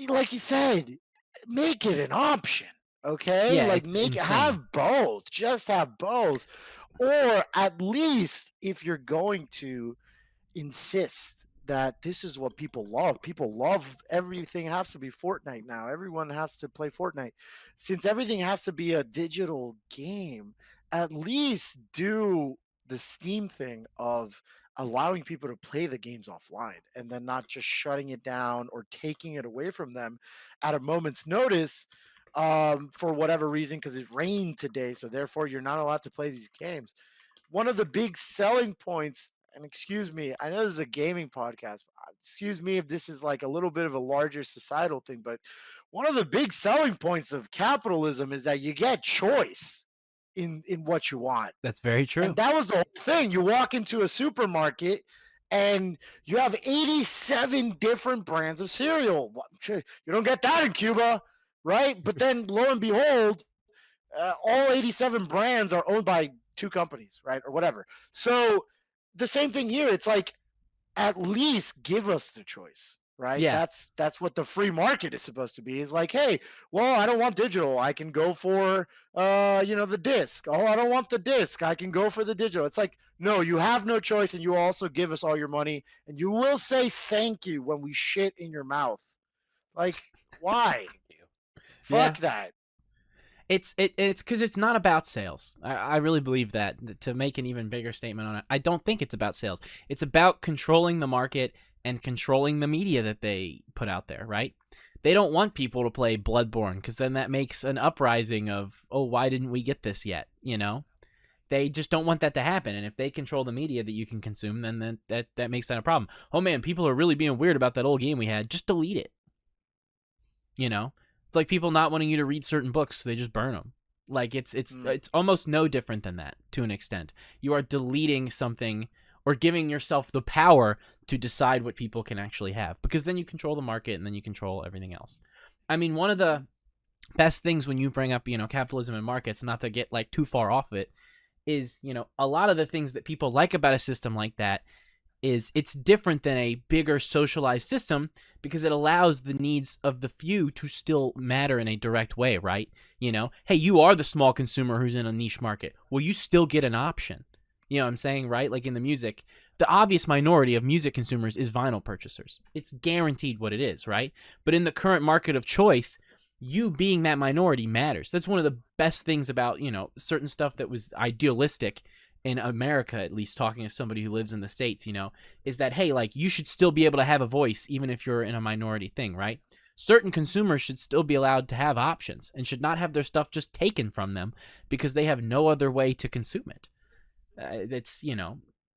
like you said, make it an option. Okay, Yeah, like it's make insane. have both. Just have both, or at least if you're going to insist that this is what people love. People love everything has to be Fortnite now. Everyone has to play Fortnite. Since everything has to be a digital game, at least do the Steam thing of allowing people to play the games offline and then not just shutting it down or taking it away from them at a moment's notice for whatever reason because it rained today. So therefore you're not allowed to play these games. One of the big selling points, and excuse me, I know this is a gaming podcast. Excuse me if this is like a little bit of a larger societal thing, but one of the big selling points of capitalism is that you get choice in what you want. That's very true. And that was the whole thing. You walk into a supermarket and you have 87 different brands of cereal. You don't get that in Cuba, right? But then lo and behold, all 87 brands are owned by 2 companies, right? Or whatever. So the same thing here. It's like, at least give us the choice, right? Yeah. That's what the free market is supposed to be. Is like, hey, well, I don't want digital. I can go for the disc. Oh, I don't want the disc. I can go for the digital. It's like, no, you have no choice, and you also give us all your money, and you will say thank you when we shit in your mouth. Like, why? Fuck that. It's because it's not about sales. I really believe that. To make an even bigger statement on it, I don't think it's about sales. It's about controlling the market and controlling the media that they put out there, right? They don't want people to play Bloodborne because then that makes an uprising of, oh, why didn't we get this yet? You know? They just don't want that to happen. And if they control the media that you can consume, then that makes that a problem. Oh, man, people are really being weird about that old game we had. Just delete it. You know? It's like people not wanting you to read certain books, so they just burn them. Like it's almost no different than that to an extent. You are deleting something or giving yourself the power to decide what people can actually have, because then you control the market and then you control everything else. I mean, one of the best things when you bring up, capitalism and markets, not to get like too far off it, is, a lot of the things that people like about a system like that is it's different than a bigger socialized system because it allows the needs of the few to still matter in a direct way, right? Hey, you are the small consumer who's in a niche market. Well, you still get an option. You know what I'm saying, right? Like in the music, the obvious minority of music consumers is vinyl purchasers. It's guaranteed what it is, right? But in the current market of choice, you being that minority matters. That's one of the best things about, certain stuff that was idealistic in America, at least talking to somebody who lives in the States, is that, hey, like you should still be able to have a voice even if you're in a minority thing, right? Certain consumers should still be allowed to have options and should not have their stuff just taken from them because they have no other way to consume it.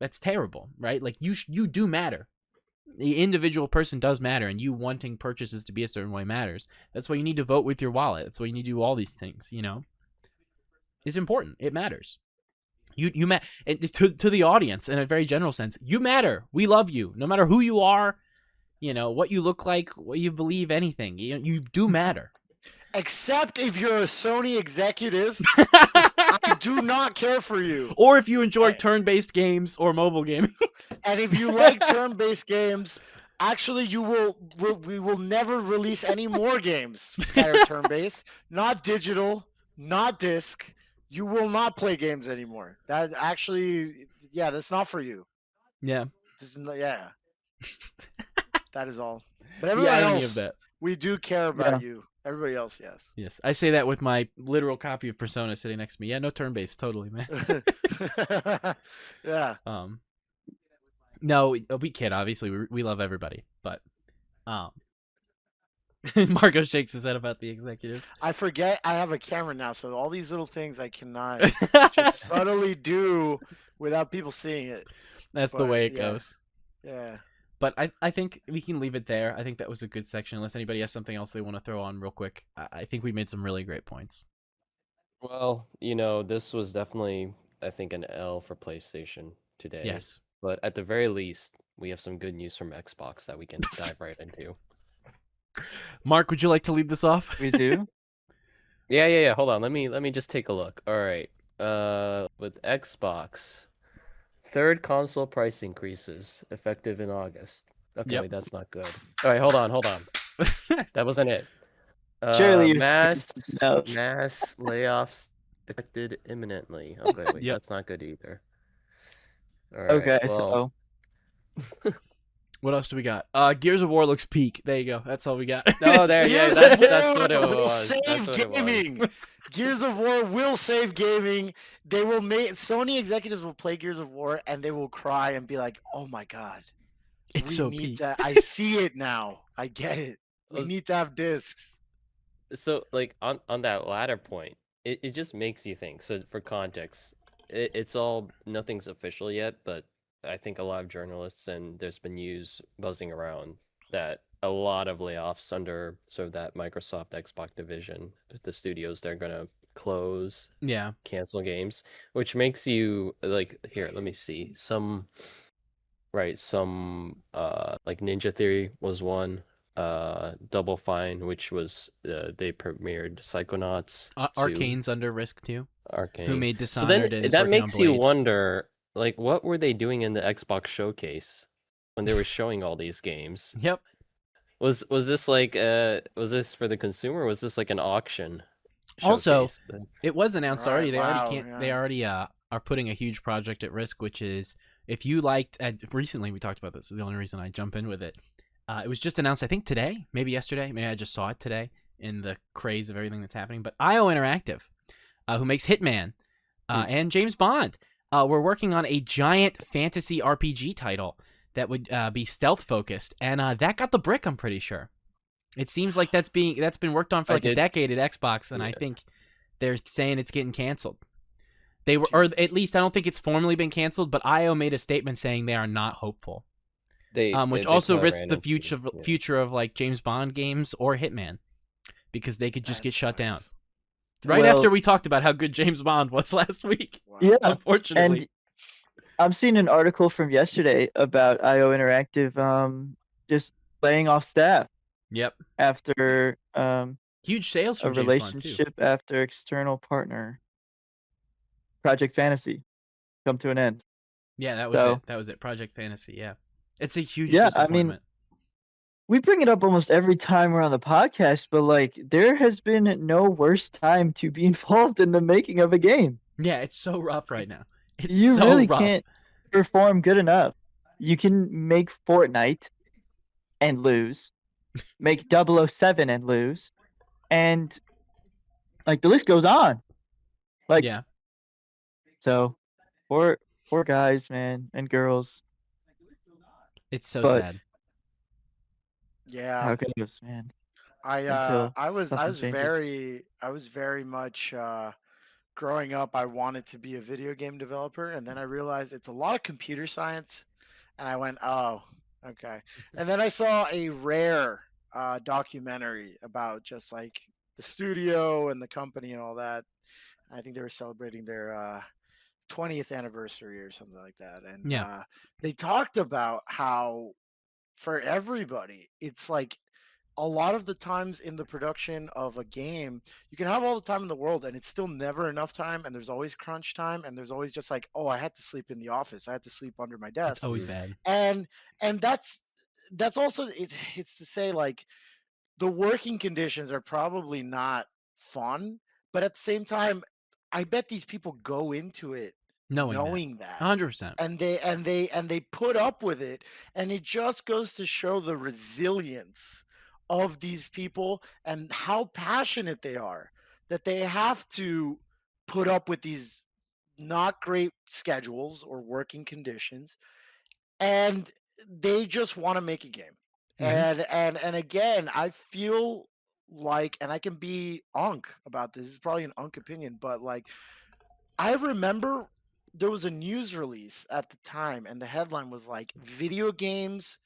That's terrible, right? Like you do matter. The individual person does matter, and you wanting purchases to be a certain way matters. That's why you need to vote with your wallet. That's why you need to do all these things, It's important. It matters. You matter to the audience in a very general sense. You matter. We love you. No matter who you are, what you look like, what you believe, anything. You do matter. Except if you're a Sony executive, I do not care for you. Or if you enjoy turn-based games or mobile gaming. And if you like turn-based games, actually, we will never release any more games that are turn-based, not digital, not disc. You will not play games anymore. That actually, that's not for you. Yeah. That is all. But everybody else, of that. We do care about you. Everybody else, yes. Yes, I say that with my literal copy of Persona sitting next to me. Yeah, no turn-based, totally, man. Yeah. No, we kid. Obviously, we love everybody, but Marco shakes his head about the executives. I forget I have a camera now, so all these little things I cannot just subtly do without people seeing it. That's the way it goes. Yeah. But I think we can leave it there. I think that was a good section. Unless anybody has something else they want to throw on real quick, I think we made some really great points. Well, this was definitely, I think, an L for PlayStation today. Yes. But at the very least, we have some good news from Xbox that we can dive right into. Mark, would you like to lead this off? We do. Yeah. Hold on. Let me just take a look. All right. With Xbox, third console price increases effective in August. Okay, Yep. wait, that's not good. All right, hold on. That wasn't it. Surely you're Mass no. layoffs expected imminently. Okay, wait, Yep. that's not good either. All right. Okay, Well, so What else do we got? Gears of War looks peak. There you go. That's all we got. no, there, yeah, Gears that's of what it War will was. That's save what it was. gaming. Gears of War will save gaming. They will make Sony executives will play Gears of War and they will cry and be like, "Oh my god, It's we so need peak. to. I see it now. I get it. We Was- need to have discs." So, like on that latter point, it just makes you think. So, for context, it's all nothing's official yet, but I think a lot of journalists and there's been news buzzing around that a lot of layoffs under sort of that Microsoft Xbox division, the studios they're gonna close, Yeah. cancel games, which makes you like here. Let me see some. Right, some like Ninja Theory was one. Double Fine, which was they premiered Psychonauts to Arcane's under risk too. Arcane. Who made So then Dishonored and is that working on makes you Blade. wonder, like, what were they doing in the Xbox showcase when they were showing all these games? Yep. Was this like was this for the consumer? Or was this like an auction? Also, Showcase? it was announced already. They Right, already wow, can't. They yeah. already are putting a huge project at risk, which is if you liked. Recently, we talked about this. The only reason I jump in with it. It was just announced, I think today, maybe yesterday, maybe I just saw it today in the craze of everything that's happening. But IO Interactive, who makes Hitman and James Bond, we're working on a giant fantasy RPG title that would be stealth focused, and that got the brick. I'm pretty sure. It seems like that's been worked on for like a decade at Xbox, and I think they're saying it's getting canceled. They were, or at least I don't think it's formally been canceled, but IO made a statement saying they are not hopeful. Which also risks the future of like James Bond games or Hitman, because they could just get shut down. Right after we talked about how good James Bond was last week. Wow. yeah, Unfortunately. and I'm seeing an article from yesterday about IO Interactive just laying off staff. Yep. After huge sales from a James relationship Bond too. after external partner Project Fantasy come to an end. Yeah, that was it. That was it. Project Fantasy. Yeah, it's a huge disappointment. I mean, we bring it up almost every time we're on the podcast, but like there has been no worse time to be involved in the making of a game. Yeah, it's so rough right now. You really can't perform good enough. You can make Fortnite and lose, make 007 and lose, and like the list goes on. Like, yeah. So, poor guys, man, and girls. It's so sad. Yeah. How goes, man? I was very much growing up. I wanted to be a video game developer, and then I realized it's a lot of computer science, and I went, oh, okay. And then I saw a rare documentary about just like the studio and the company and all that. I think they were celebrating their 20th anniversary or something like that, and they talked about how for everybody it's like a lot of the times in the production of a game you can have all the time in the world and it's still never enough time, and there's always crunch time, and there's always just like, oh, I had to sleep in the office, I had to sleep under my desk. It's always bad. And that's also it's to say like the working conditions are probably not fun, but at the same time I bet these people go into it knowing that 100%, and they put up with it, and it just goes to show the resilience of these people and how passionate they are, that they have to put up with these not great schedules or working conditions, and they just want to make a game. And again, I feel like, and I can be unk about this is probably an unk opinion, but like I remember there was a news release at the time, and the headline was like, video games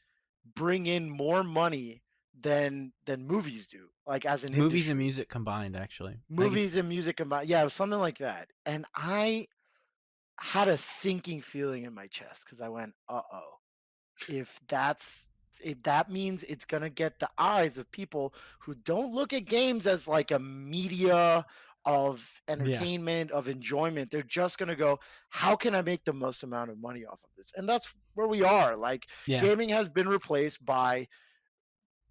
bring in more money than movies do, like as an Movies and industry. music combined, actually. I think it's- Movies and music combined. Yeah, it was something like that. And I had a sinking feeling in my chest because I went, uh-oh. If that means it's gonna get the eyes of people who don't look at games as like a media of Yeah. entertainment, of enjoyment. They're just gonna go, how can I make the most amount of money off of this? And that's where we are. Like Yeah. gaming has been replaced by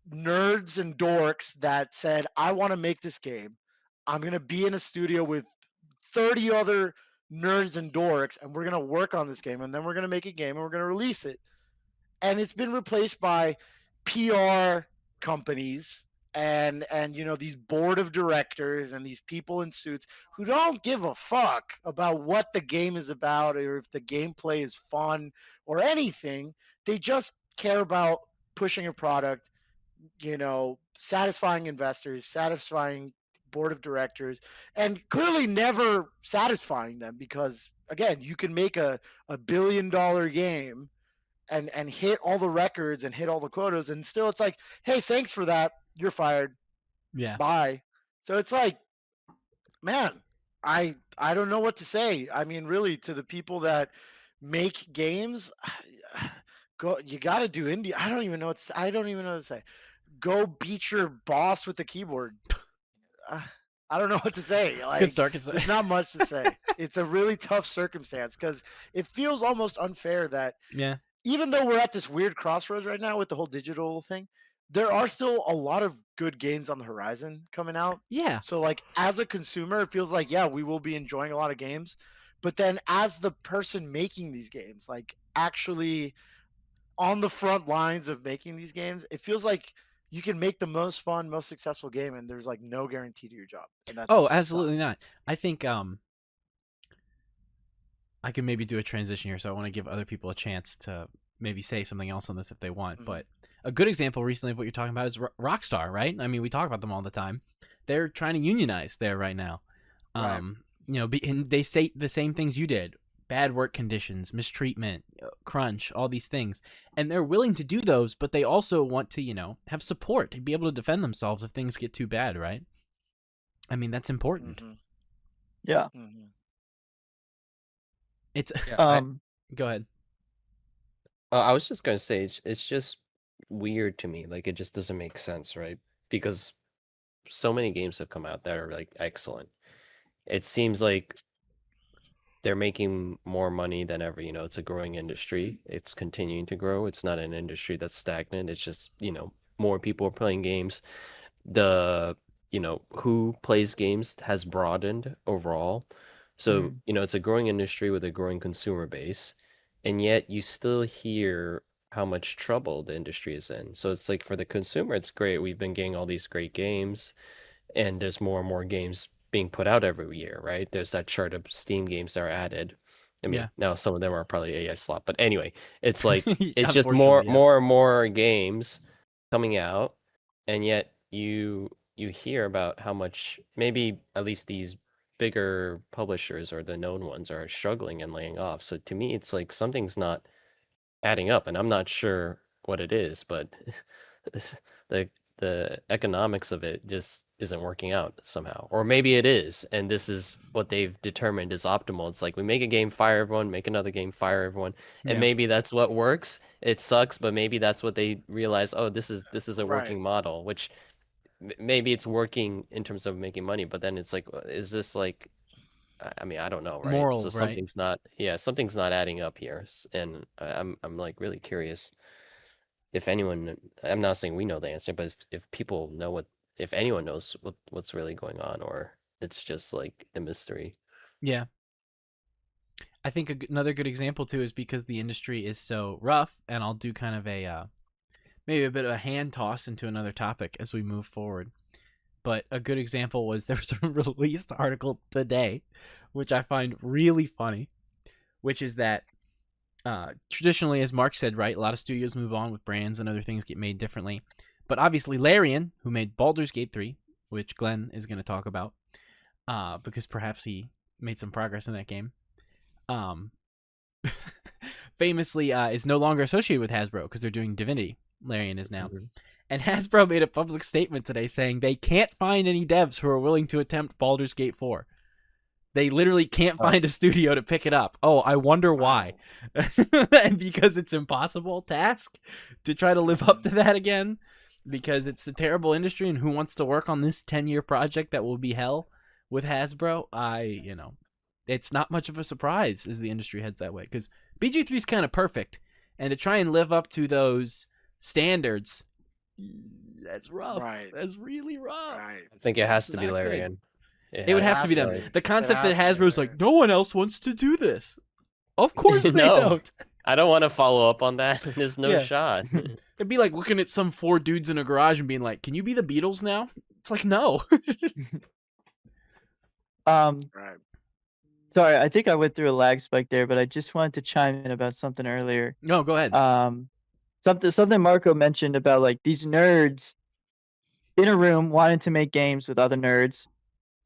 nerds and dorks that said, I want to make this game. I'm going to be in a studio with 30 other nerds and dorks, and we're going to work on this game, and then we're going to make a game and we're going to release it. And it's been replaced by PR companies and you know, these board of directors and these people in suits who don't give a fuck about what the game is about or if the gameplay is fun or anything. They just care about pushing a product, you know, satisfying investors, satisfying board of directors, and clearly never satisfying them because again, you can make a $1 billion game and hit all the records and hit all the quotas, and still it's like, hey, thanks for that. You're fired. Yeah. Bye. So it's like, man, I don't know what to say. I mean, really, to the people that make games, go. You got to do indie. I don't even know what to say. Go beat your boss with the keyboard. Uh, I don't know what to say. Good Like, start. Good start. there's not much to say. It's a really tough circumstance because it feels almost unfair that Yeah. even though we're at this weird crossroads right now with the whole digital thing, there are still a lot of good games on the horizon coming out. Yeah. So, like, as a consumer, it feels like, yeah, we will be enjoying a lot of games. But then, as the person making these games, like, actually on the front lines of making these games, it feels like you can make the most fun, most successful game, and there's like no guarantee to your job, and that Oh, absolutely sucks. not. I think I could maybe do a transition here, so I want to give other people a chance to maybe say something else on this if they want. Mhm. But a good example recently of what you're talking about is Rockstar, right? I mean, we talk about them all the time. They're trying to unionize there right now. Right. You know, and they say the same things you did: bad work conditions, mistreatment, crunch, all these things, and they're willing to do those, but they also want to, you know, have support to be able to defend themselves if things get too bad, right? I mean, that's important. Mhm. Yeah. Mhm. It's Yeah, go ahead. I was just gonna say it's just weird to me. Like it just doesn't make sense, right? Because so many games have come out that are like excellent. It seems like they're making more money than ever. You know, it's a growing industry. It's continuing to grow. It's not an industry that's stagnant. It's just, you know, more people are playing games. The, you know, who plays games has broadened overall. So, Mhm. you know, it's a growing industry with a growing consumer base, and yet you still hear how much trouble the industry is in. So it's like for the consumer, it's great. We've been getting all these great games, and there's more and more games being put out every year, right? There's that chart of Steam games that are added. I mean, Yeah. now some of them are probably AI slot, but anyway, it's like it's just Unfortunately, yes. more and more games coming out, and yet you hear about how much maybe at least these bigger publishers or the known ones are struggling and laying off. So to me, it's like something's not adding up, and I'm not sure what it is, but the the economics of it just isn't working out somehow. Or maybe it is, and this is what they've determined is optimal. It's like we make a game, fire everyone, make another game, fire everyone, and Yeah. maybe that's what works. It sucks, but maybe that's what they realize, oh, this is a Right. working model, which maybe it's working in terms of making money, but then it's like, is this like I mean, I don't know, right? So Moral, right? something's not adding up here, and I'm like really curious if anyone. I'm not saying we know the answer, but if people know if anyone knows what's really going on, or it's just like a mystery. Yeah. I think another good example too is because the industry is so rough, and I'll do kind of a maybe a bit of a hand toss into another topic as we move forward. But a good example was there was a released article today, which I find really funny, which is that traditionally, as Mark said, right, a lot of studios move on with brands and other things get made differently. But obviously, Larian, who made Baldur's Gate 3, which Glenn is going to talk about, because perhaps he made some progress in that game, famously is no longer associated with Hasbro because they're doing Divinity. Larian is now. Mhm. And Hasbro made a public statement today saying they can't find any devs who are willing to attempt Baldur's Gate 4. They literally can't find a studio to pick it up. Oh, I wonder why. Because it's impossible task to try to live up to that again. Because it's a terrible industry, and who wants to work on this 10-year project that will be hell with Hasbro? It's not much of a surprise as the industry heads that way. Because BG3 is kind of perfect, and to try and live up to those standards, that's rough. Right. That's really rough. Right. I think it has It's to be not good. Larian. It would has have to be to them. be. The concept It that has to be Hasbro's like, Larian. no one else wants to do this. Of course they No. don't. I don't want to follow up on that. There's no Yeah. shot. It'd be like looking at some 4 dudes in a garage and being like, can you be the Beatles now? It's like, no. Right. Sorry, I think I went through a lag spike there, but I just wanted to chime in about something earlier. No, go ahead. Something Marco mentioned about like these nerds in a room wanting to make games with other nerds.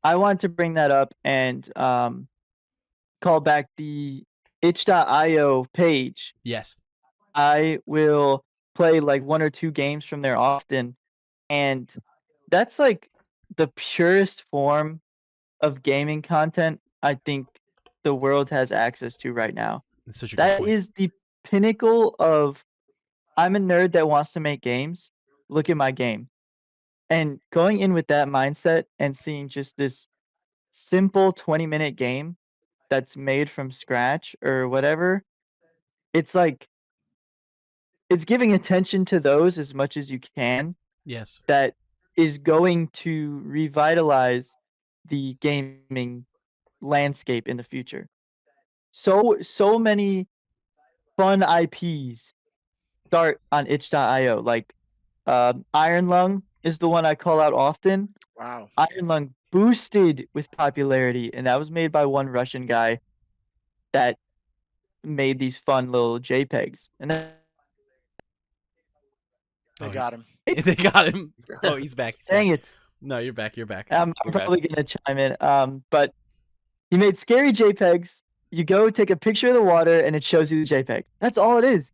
I wanted to bring that up and call back the itch.io page. Yes. I will play like 1 or 2 games from there often, and that's like the purest form of gaming content I think the world has access to right now. That's such a good That point. is the pinnacle of I'm a nerd that wants to make games. Look at my game. And going in with that mindset and seeing just this simple 20-minute game that's made from scratch or whatever, it's like it's giving attention to those as much as you can. Yes. That is going to revitalize the gaming landscape in the future. So many fun IPs start on itch.io. Like Iron Lung is the one I call out often. Wow. Iron Lung boosted with popularity, and that was made by one Russian guy that made these fun little JPEGs. And then They Oh, got him. They got him. Oh, he's back. He's dang back. it, No, you're back. You're back. I'm You're back. probably gonna chime in. But he made scary JPEGs. You go take a picture of the water, and it shows you the JPEG. That's all it is.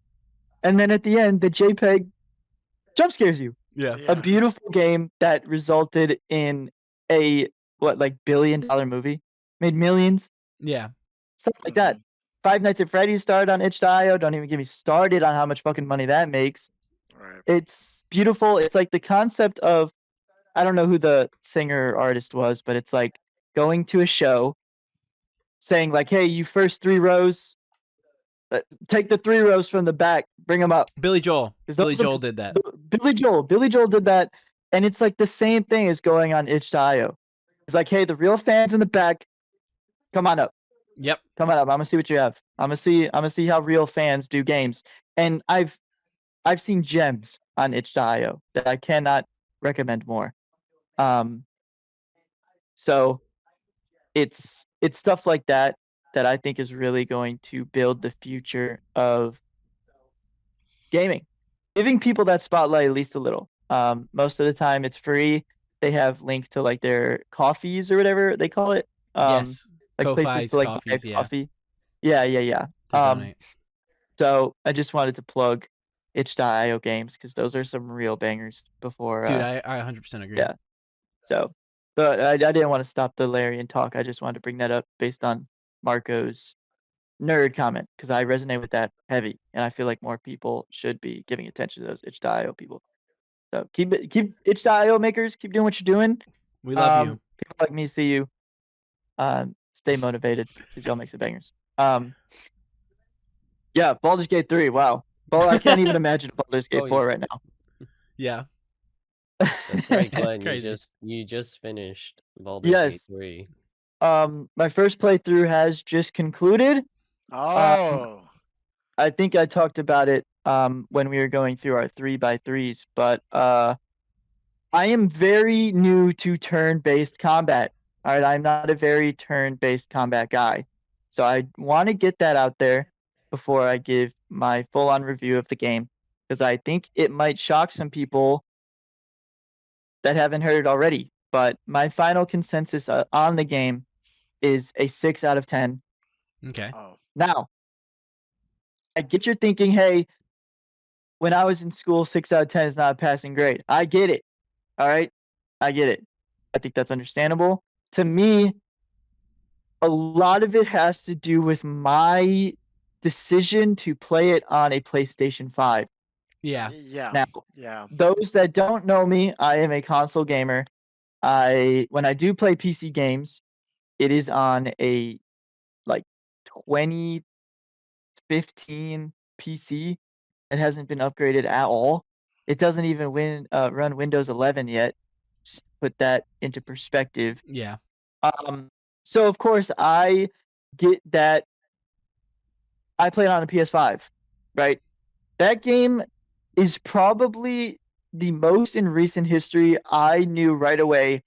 And then at the end, the JPEG jump scares you. Yeah. Yeah. A beautiful game that resulted in a like $1 billion movie, made millions, Yeah. stuff like that. Five Nights at Freddy's started on itch.io. Don't even get me started on how much fucking money that makes. Right. It's beautiful. It's like the concept of, I don't know who the singer or artist was, but it's like going to a show, saying like, "Hey, you first 3 rows, take the 3 rows from the back, bring them up." Billy Joel. 'Cause those Billy are Joel the- did that. Billy Joel did that, and it's like the same thing as going on itch.io. It's like, hey, the real fans in the back, come on up, Yep. come on up. I'm gonna see what you have. I'm gonna see how real fans do games. And I've seen gems on itch.io that I cannot recommend more. So it's stuff like that that I think is really going to build the future of gaming, giving people that spotlight at least a little. Most of the time it's free. They have links to like their coffees or whatever they call it. Yes. Like places COFY's to like buy coffees, yeah. coffee. Yeah. To donate. So I just wanted to plug itch.io games because those are some real bangers before. Dude, I 100% agree. yeah. So, but I didn't want to stop the Larian talk. I just wanted to bring that up based on Marco's nerd comment because I resonate with that heavy, and I feel like more people should be giving attention to those itch.io people. So keep itch.io makers, keep doing what you're doing. We love you. People like me see you. Stay motivated because y'all make some bangers. Yeah, Baldur's Gate 3. Wow. Well, I can't even imagine Baldur's Gate Oh, 4 right now. Yeah. That's right, That's Glenn. crazy. You just finished Baldur's Yes. Gate 3. My first playthrough has just concluded. Oh. I think I talked about it when we were going through our 3x3s, but I am very new to turn-based combat. All right, I'm not a very turn-based combat guy. So I want to get that out there before I give my full-on review of the game, because I think it might shock some people that haven't heard it already. But my final consensus on the game is a 6 out of 10. Okay. Oh. Now, I get you're thinking, hey, when I was in school, 6 out of 10 is not a passing grade. I get it. All right, I get it. I think that's understandable. To me, a lot of it has to do with my decision to play it on a PlayStation 5. Yeah. Yeah. Now, Yeah. those that don't know me, I am a console gamer. When I do play PC games, it is on a like 2015 PC. It hasn't been upgraded at all. It doesn't even run Windows 11 yet. Just to put that into perspective. Yeah. So of course I get that I played on a PS5, right? That game is probably the most in recent history I knew right away.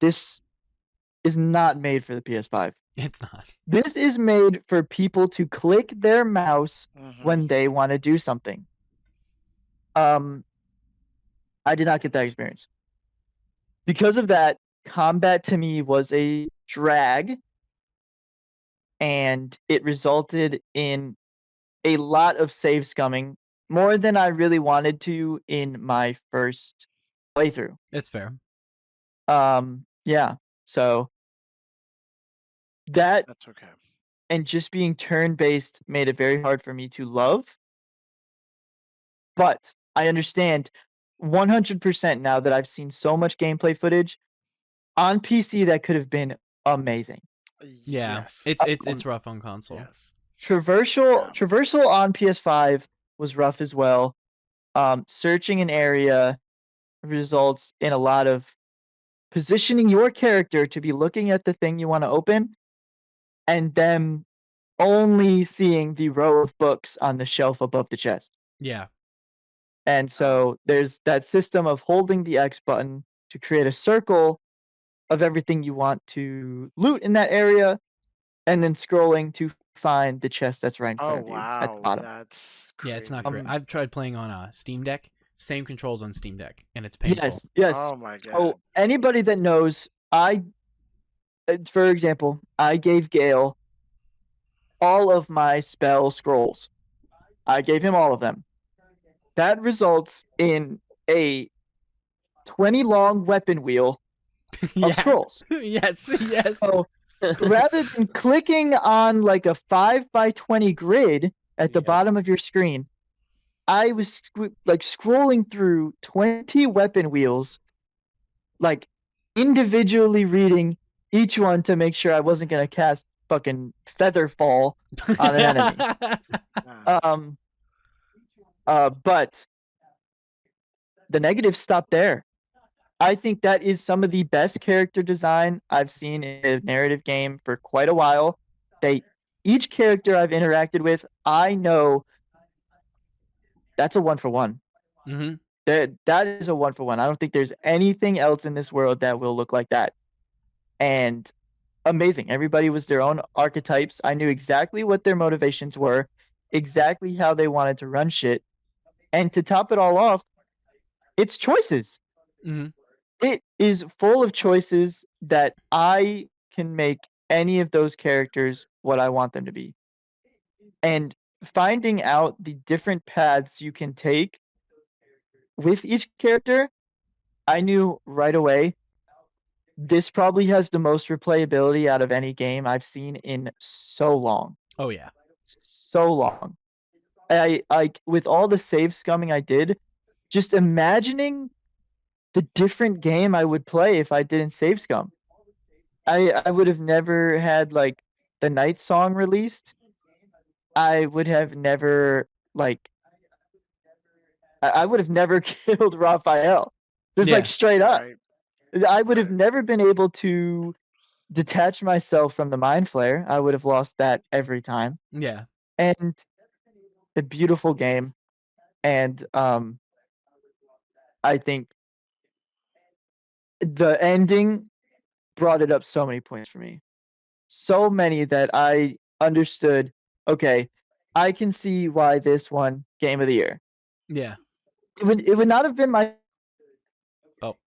This is not made for the PS5. It's not. This is made for people to click their mouse Mhm. when they want to do something. I did not get that experience. Because of that, combat to me was a drag, and it resulted in a lot of save scumming, more than I really wanted to in my first playthrough. It's fair. Yeah. So that That's okay. and just being turn-based made it very hard for me to love. But I understand 100% now that I've seen so much gameplay footage on PC that could have been amazing. Yeah. Yes. It's rough on console. Yes. Traversal on PS5 was rough as well. Searching an area results in a lot of positioning your character to be looking at the thing you want to open, and then only seeing the row of books on the shelf above the chest. Yeah. And so there's that system of holding the X button to create a circle of everything you want to loot in that area, and then scrolling to find the chest that's right in front Oh of you at the wow, bottom. that's Yeah, it's not crazy. great. I've tried playing on a Steam Deck. Same controls on Steam Deck, and it's painful. Yes, yes. Oh my god. Oh, anybody that knows, for example, I gave Gale all of my spell scrolls. I gave him all of them. That results in a 20 long weapon wheel of Yeah. scrolls. Yes. Yes. So rather than clicking on like a 5x20 grid at the Yeah. bottom of your screen, I was like scrolling through 20 weapon wheels, like individually reading each one to make sure I wasn't gonna cast fucking feather fall on an enemy. But the negatives stop there. I think that is some of the best character design I've seen in a narrative game for quite a while. Each character I've interacted with, I know that's a 1-for-1. Mm-hmm. That is a 1-for-1. I don't think there's anything else in this world that will look like that. And amazing. Everybody was their own archetypes. I knew exactly what their motivations were, exactly how they wanted to run shit. And to top it all off, it's choices. Mm-hmm. It is full of choices that I can make any of those characters what I want them to be. And finding out the different paths you can take with each character, I knew right away this probably has the most replayability out of any game I've seen in so long. Oh yeah. So long. I with all the save scumming I did, just imagining the different game I would play if I didn't save scum. I would have never had like the Night Song released. I would have never I would have never killed Raphael. Just like Yeah. straight up. Right. I would have never been able to detach myself from the Mind Flare. I would have lost that every time. Yeah. And a beautiful game. And I think the ending brought it up so many points for me. So many that I understood, okay, I can see why this won Game of the Year. Yeah. It would not have been my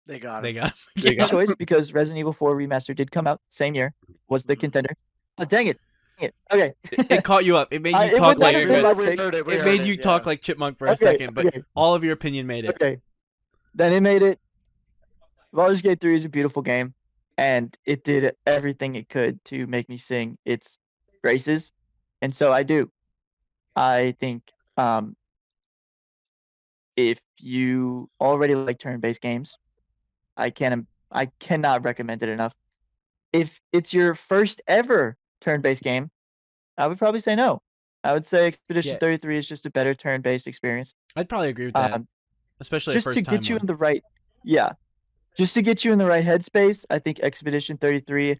They got They him. got. They got- choice because Resident Evil 4 Remastered did come out same year, was the Mhm. contender. But dang it, Okay. It caught you up. It made you It talk would not like have been my we pick. heard it. We it heard made it, you yeah. talk like Chipmunk for a Okay, second, but okay. all of your opinion made it. Okay. Then it made it. Baldur's Gate 3 is a beautiful game, and it did everything it could to make me sing its praises, and so I do. I think if you already like turn-based games, I cannot recommend it enough. If it's your first ever turn-based game, I would probably say no. I would say Expedition Yeah. 33 is just a better turn-based experience. I'd probably agree with that, especially a Just to first time get you one. in the right, yeah, just to get you in the right headspace. I think Expedition 33.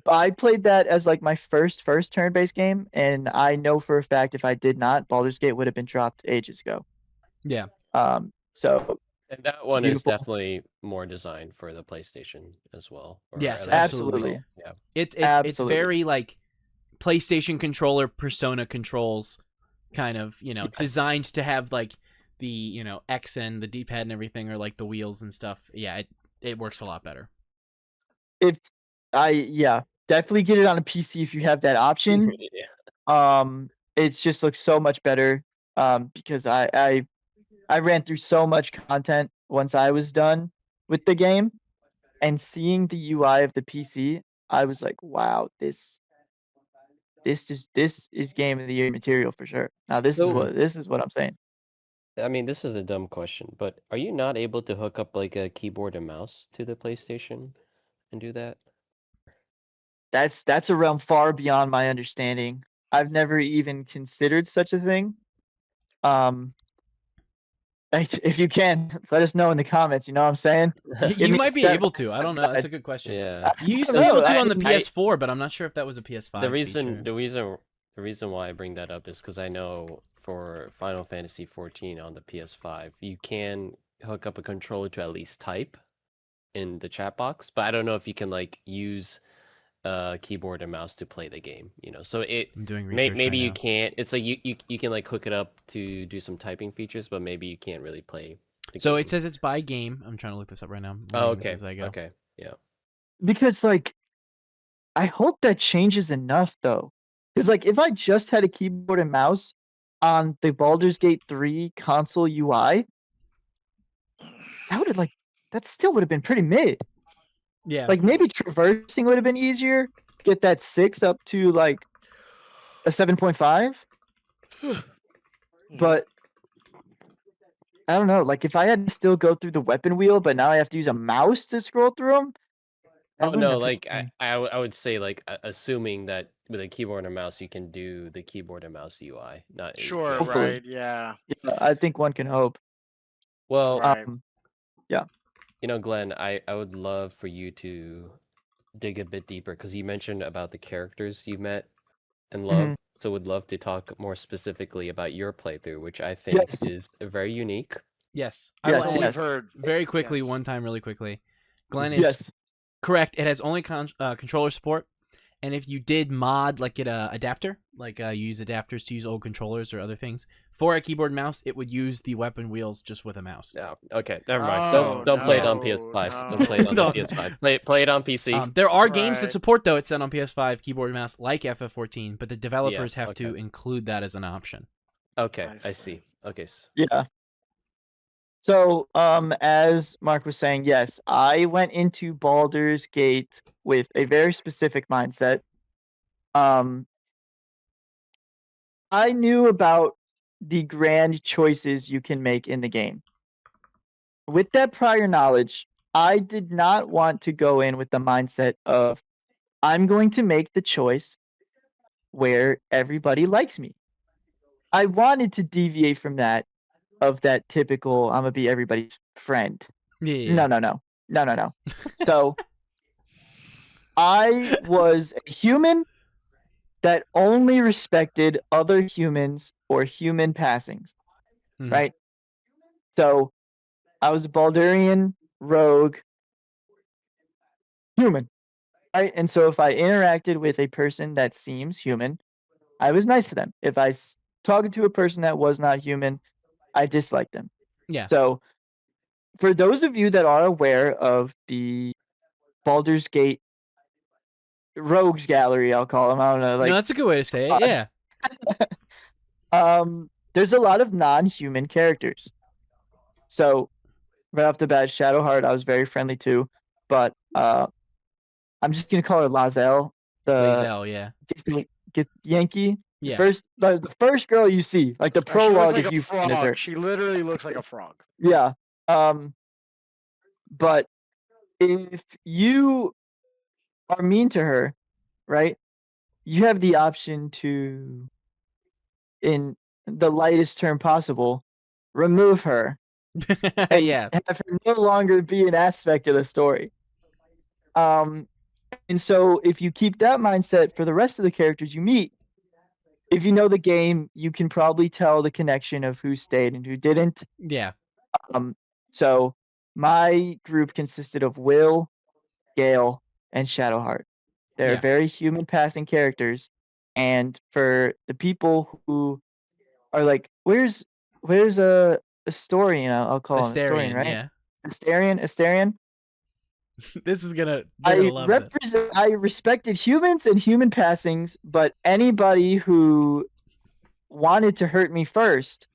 I played that as like my first turn-based game, and I know for a fact if I did not, Baldur's Gate would have been dropped ages ago. Yeah. So And that one is beautiful. definitely more designed for the PlayStation as well. Or Yes, at least absolutely. console. Yeah. It's Absolutely. very like PlayStation controller persona controls kind of, Yes. designed to have like the, X and the D-pad and everything, or like the wheels and stuff. Yeah, it works a lot better. Definitely get it on a PC if you have that option. Yeah. It just looks so much better. Because I ran through so much content once I was done with the game, and seeing the UI of the PC, I was like, wow, this is game of the year material for sure. Now this is what I'm saying. I mean, this is a dumb question, but are you not able to hook up like a keyboard and mouse to the PlayStation and do that? That's a realm far beyond my understanding. I've never even considered such a thing. If you can, let us know in the comments. You know what I'm saying? You might be able to. I don't know. That's a good question. Yeah. You used I to be don't able know. to on the I- PS4, but I'm not sure if that was a PS5 The reason feature. the reason why I bring that up is because I know for Final Fantasy 14 on the PS5, you can hook up a controller to at least type in the chat box, but I don't know if you can like use keyboard and mouse to play the game, So I'm doing research maybe right you now. can't. It's like you can like hook it up to do some typing features, but maybe you can't really play the So game. it says it's by game. I'm trying to look this up right now. I'm Oh, reading this okay. as I go. Okay. Yeah. Because like, I hope that changes enough though. Because like, if I just had a keyboard and mouse on the Baldur's Gate 3 console UI, that still would have been pretty mid. Yeah. Like maybe traversing would have been easier. Get that 6 up to like a 7.5. But I don't know. Like if I had to still go through the weapon wheel, but now I have to use a mouse to scroll through them. Oh no, like I would say like assuming that with a keyboard and mouse you can do the keyboard and mouse UI. Not Sure, Hopefully. right, yeah. I think one can hope. Well, Right. Yeah. Glenn, I would love for you to dig a bit deeper because you mentioned about the characters you met and loved. So would love to talk more specifically about your playthrough, which I think Yes. is very unique. Yes. Yes, I will What add we've heard. very quickly, Yes. one time really quickly. Glenn is Yes. correct. It has only controller support. And if you did mod, like get a adapter, like use adapters to use old controllers or other things for a keyboard and mouse, it would use the weapon wheels just with a mouse. No, okay, never mind. Oh, Don't play it on no, PS5. no. Don't play it on the Don't. PS5. Play it on PC. There are games that Right. support, though, it said on PS5 keyboard and mouse, like FF14, but the developers have to okay. include that as an option. Okay, I I see. see. Okay. Yeah. So, as Mark was saying, yes, I went into Baldur's Gate with a very specific mindset. I knew about the grand choices you can make in the game. With that prior knowledge, I did not want to go in with the mindset of, I'm going to make the choice where everybody likes me. I wanted to deviate from that, of that typical, I'm gonna be everybody's friend. Yeah. No. So I was a human that only respected other humans or human passings, Mhm. right? So I was a Baldurian rogue human, right? And so if I interacted with a person that seems human, I was nice to them. If I talking to a person that was not human, I disliked them. Yeah. So for those of you that are aware of the Baldur's Gate rogues gallery, I'll call them. I don't know. Like no, that's a good way to say it. Yeah. there's a lot of non-human characters. So right off the bat, Shadowheart, I was very friendly to, but I'm just gonna call her Lazelle, the Lazel, yeah. get Yankee. Yeah. The first girl you see, like the She looks prologue like is a you as her. frog. She literally looks like a frog. Yeah. But if you are mean to her, right, you have the option to, in the lightest term possible, remove her and Yeah. have her no longer be an aspect of the story. And so if you keep that mindset for the rest of the characters you meet, if you know the game, you can probably tell the connection of who stayed and who didn't. Yeah. So my group consisted of Will, Gale, and Shadowheart. They're Yeah. very human passing characters. And for the people who are like, where's a historian? I'll call him historian, Astarian, right? yeah. Astarian. This is they're gonna love this. I respected humans and human passings, but anybody who wanted to hurt me first,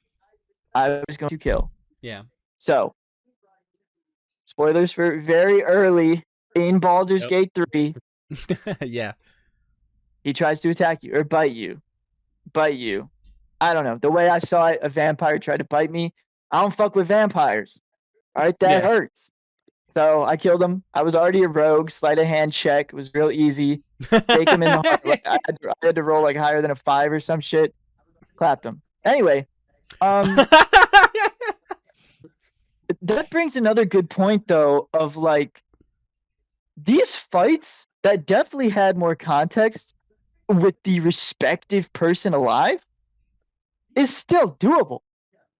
I was going to kill. Yeah. So, spoilers for very early in Baldur's Gate 3. Yeah. He tries to attack you or bite you. I don't know. The way I saw it, a vampire tried to bite me. I don't fuck with vampires. All right, that hurts. So I killed him. I was already a rogue. Sleight of hand check. It was real easy. Take him in the heart. Like, I had to roll like higher than a 5 or some shit. Clapped him. Anyway, that brings another good point though of like these fights that definitely had more context with the respective person alive is still doable.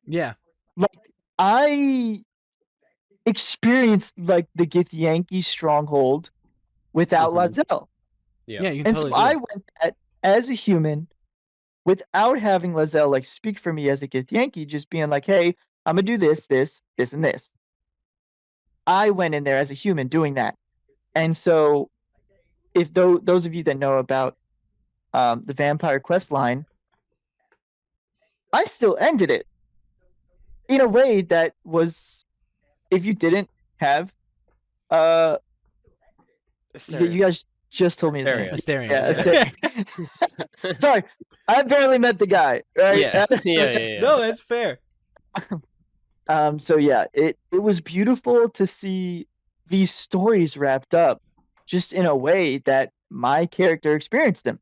Yeah. Like I experienced like the Githyanki stronghold without Lazelle. Yeah, you can And totally so do I that. went at as a human without having Lazelle like speak for me as a Githyanki, just being like, hey, I'm gonna do this, and this. I went in there as a human doing that. And so if those of you that know about the Vampire Quest line, I still ended it in a way that was, if you didn't have you guys just told me his name. Astarian. Yeah, Astarian. Sorry, I barely met the guy. Right? Yeah. Yeah. No, that's fair. So yeah, it was beautiful to see these stories wrapped up just in a way that my character experienced them.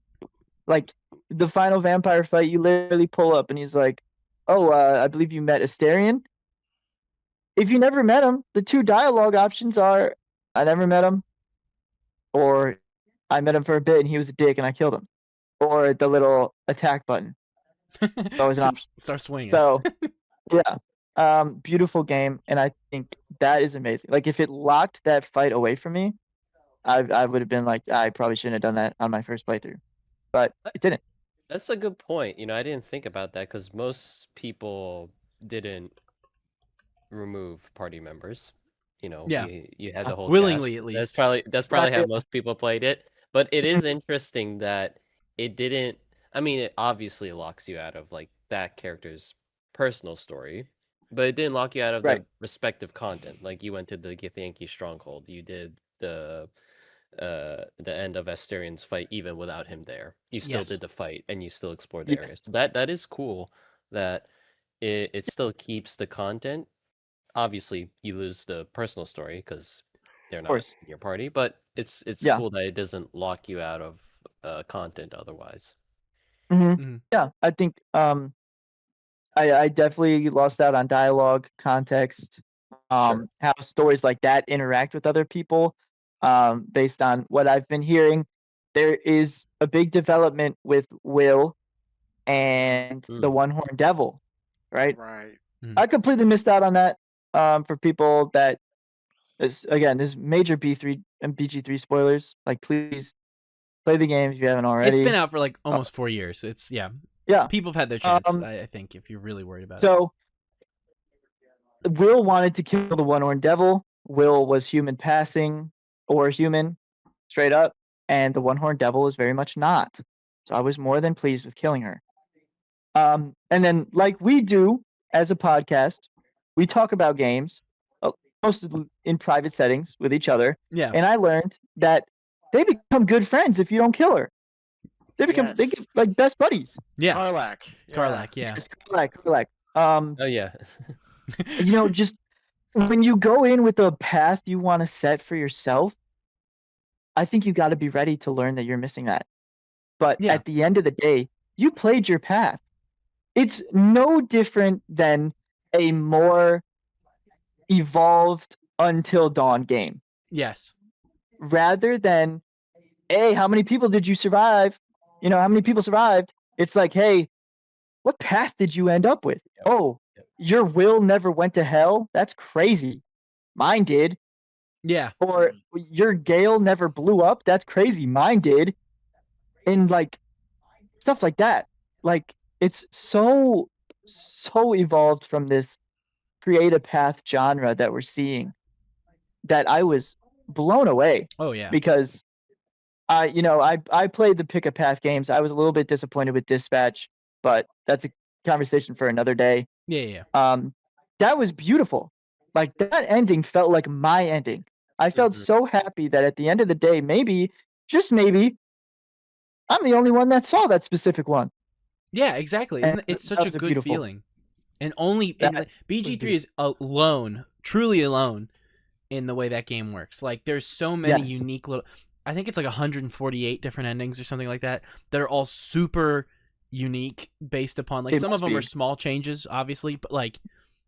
Like the final vampire fight, you literally pull up and he's like, oh, I believe you met Astarian. If you never met him, the 2 dialogue options are, I never met him, or I met him for a bit and he was a dick and I killed him, or the little attack button. That was an option. Start swinging. So, yeah, beautiful game, and I think that is amazing. Like if it locked that fight away from me, I would have been like, I probably shouldn't have done that on my first playthrough, but it didn't. That's a good point. I didn't think about that because most people didn't remove party members. Yeah. You had the whole willingly cast. at least. That's probably how most people played it. But it is interesting that it didn't. I mean, it obviously locks you out of like that character's personal story, but it didn't lock you out of the respective content. Like you went to the Githyanki stronghold. You did the end of Asterian's fight even without him there. You still did the fight and you still explored the area. So that is cool that it still keeps the content. Obviously, you lose the personal story because they're not in your party, but it's cool that it doesn't lock you out of content otherwise. Yeah, I think I definitely lost out on dialogue, context, how stories like that interact with other people. Based on what I've been hearing, there is a big development with Will and the One-Horned Devil, right? Right. I completely missed out on that. For people that is again, this major B3 and BG3 spoilers. Like, please play the game if you haven't already. It's been out for like almost 4 years. It's yeah. People have had their chance. I think if you're really worried about it. So Will wanted to kill the One-Horned Devil. Will was human passing or human, straight up. and the One-Horned Devil was very much not. So I was more than pleased with killing her. And then, like we do as a podcast, we talk about games, mostly in private settings with each other. Yeah. And I learned that they become good friends if you don't kill her. They get Yes. like best buddies. Yeah. Karlak. Karlak, yeah. Yes, Karlak. Oh yeah. Just when you go in with a path you want to set for yourself, I think you got to be ready to learn that you're missing that. But Yeah. at the end of the day, you played your path. It's no different than a more evolved Until Dawn game. Yes. Rather than, hey, how many people did you survive? How many people survived? It's like, hey, what path did you end up with? Yep. Oh, your will never went to hell? That's crazy. Mine did. Yeah. Or your gale never blew up? That's crazy. Mine did. And like stuff like that. Like it's so evolved from this create a path genre that we're seeing that I was blown away Oh yeah. because I played the pick a path games. I was a little bit disappointed with Dispatch, but that's a conversation for another day. Yeah. That was beautiful. Like that ending felt like my ending. I felt so happy that at the end of the day, maybe, just maybe, I'm the only one that saw that specific one. Yeah, exactly. And It's that such a was good beautiful. feeling. And only That BG3 is alone, truly alone in the way that game works. Like there's so many Yes. unique little, I think it's like 148 different endings or something like that are all super unique based upon like It some of must them are be. small changes obviously, but like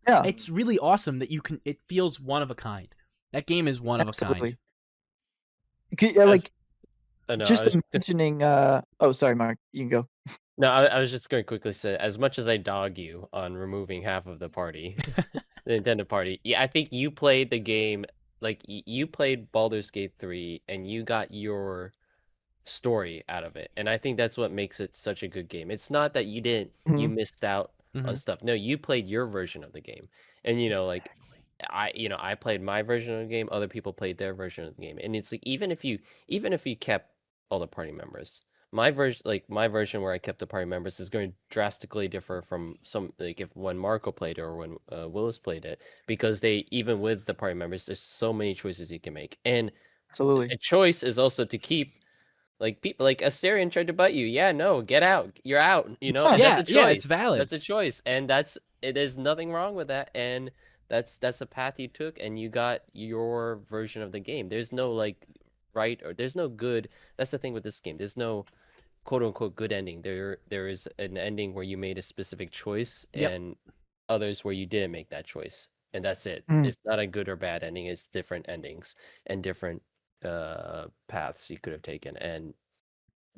Yeah, it's really awesome that it feels one of a kind. That game is one of a absolutely. kind. Like No, just mentioning. Oh, sorry, Mark. You can go. No, I was just going to quickly say, as much as I dog you on removing half of the party, the Nintendo party, yeah, I think you played the game, like, you played Baldur's Gate 3, and you got your story out of it. And I think that's what makes it such a good game. It's not that you Mhm. missed out on Mhm. stuff. No, you played your version of the game. And, like, I played my version of the game, other people played their version of the game. And it's like, even if you kept all the party members, my version where I kept the party members is going to drastically differ from some, like if when Marco played it or when Willis played it, because even with the party members, there's so many choices you can make. And Absolutely. a choice is also to keep, like, people like Asterion tried to bite you. Yeah, no, get out. You're out. And that's a choice. Yeah, it's valid. That's a choice, and there's nothing wrong with that. And that's a path you took, and you got your version of the game. There's no like right, or there's no good. That's the thing with this game. There's no quote unquote good ending. There is an ending where you made a specific choice, Yep. and others where you didn't make that choice, and that's it. Mm. It's not a good or bad ending. It's different endings and different paths you could have taken, and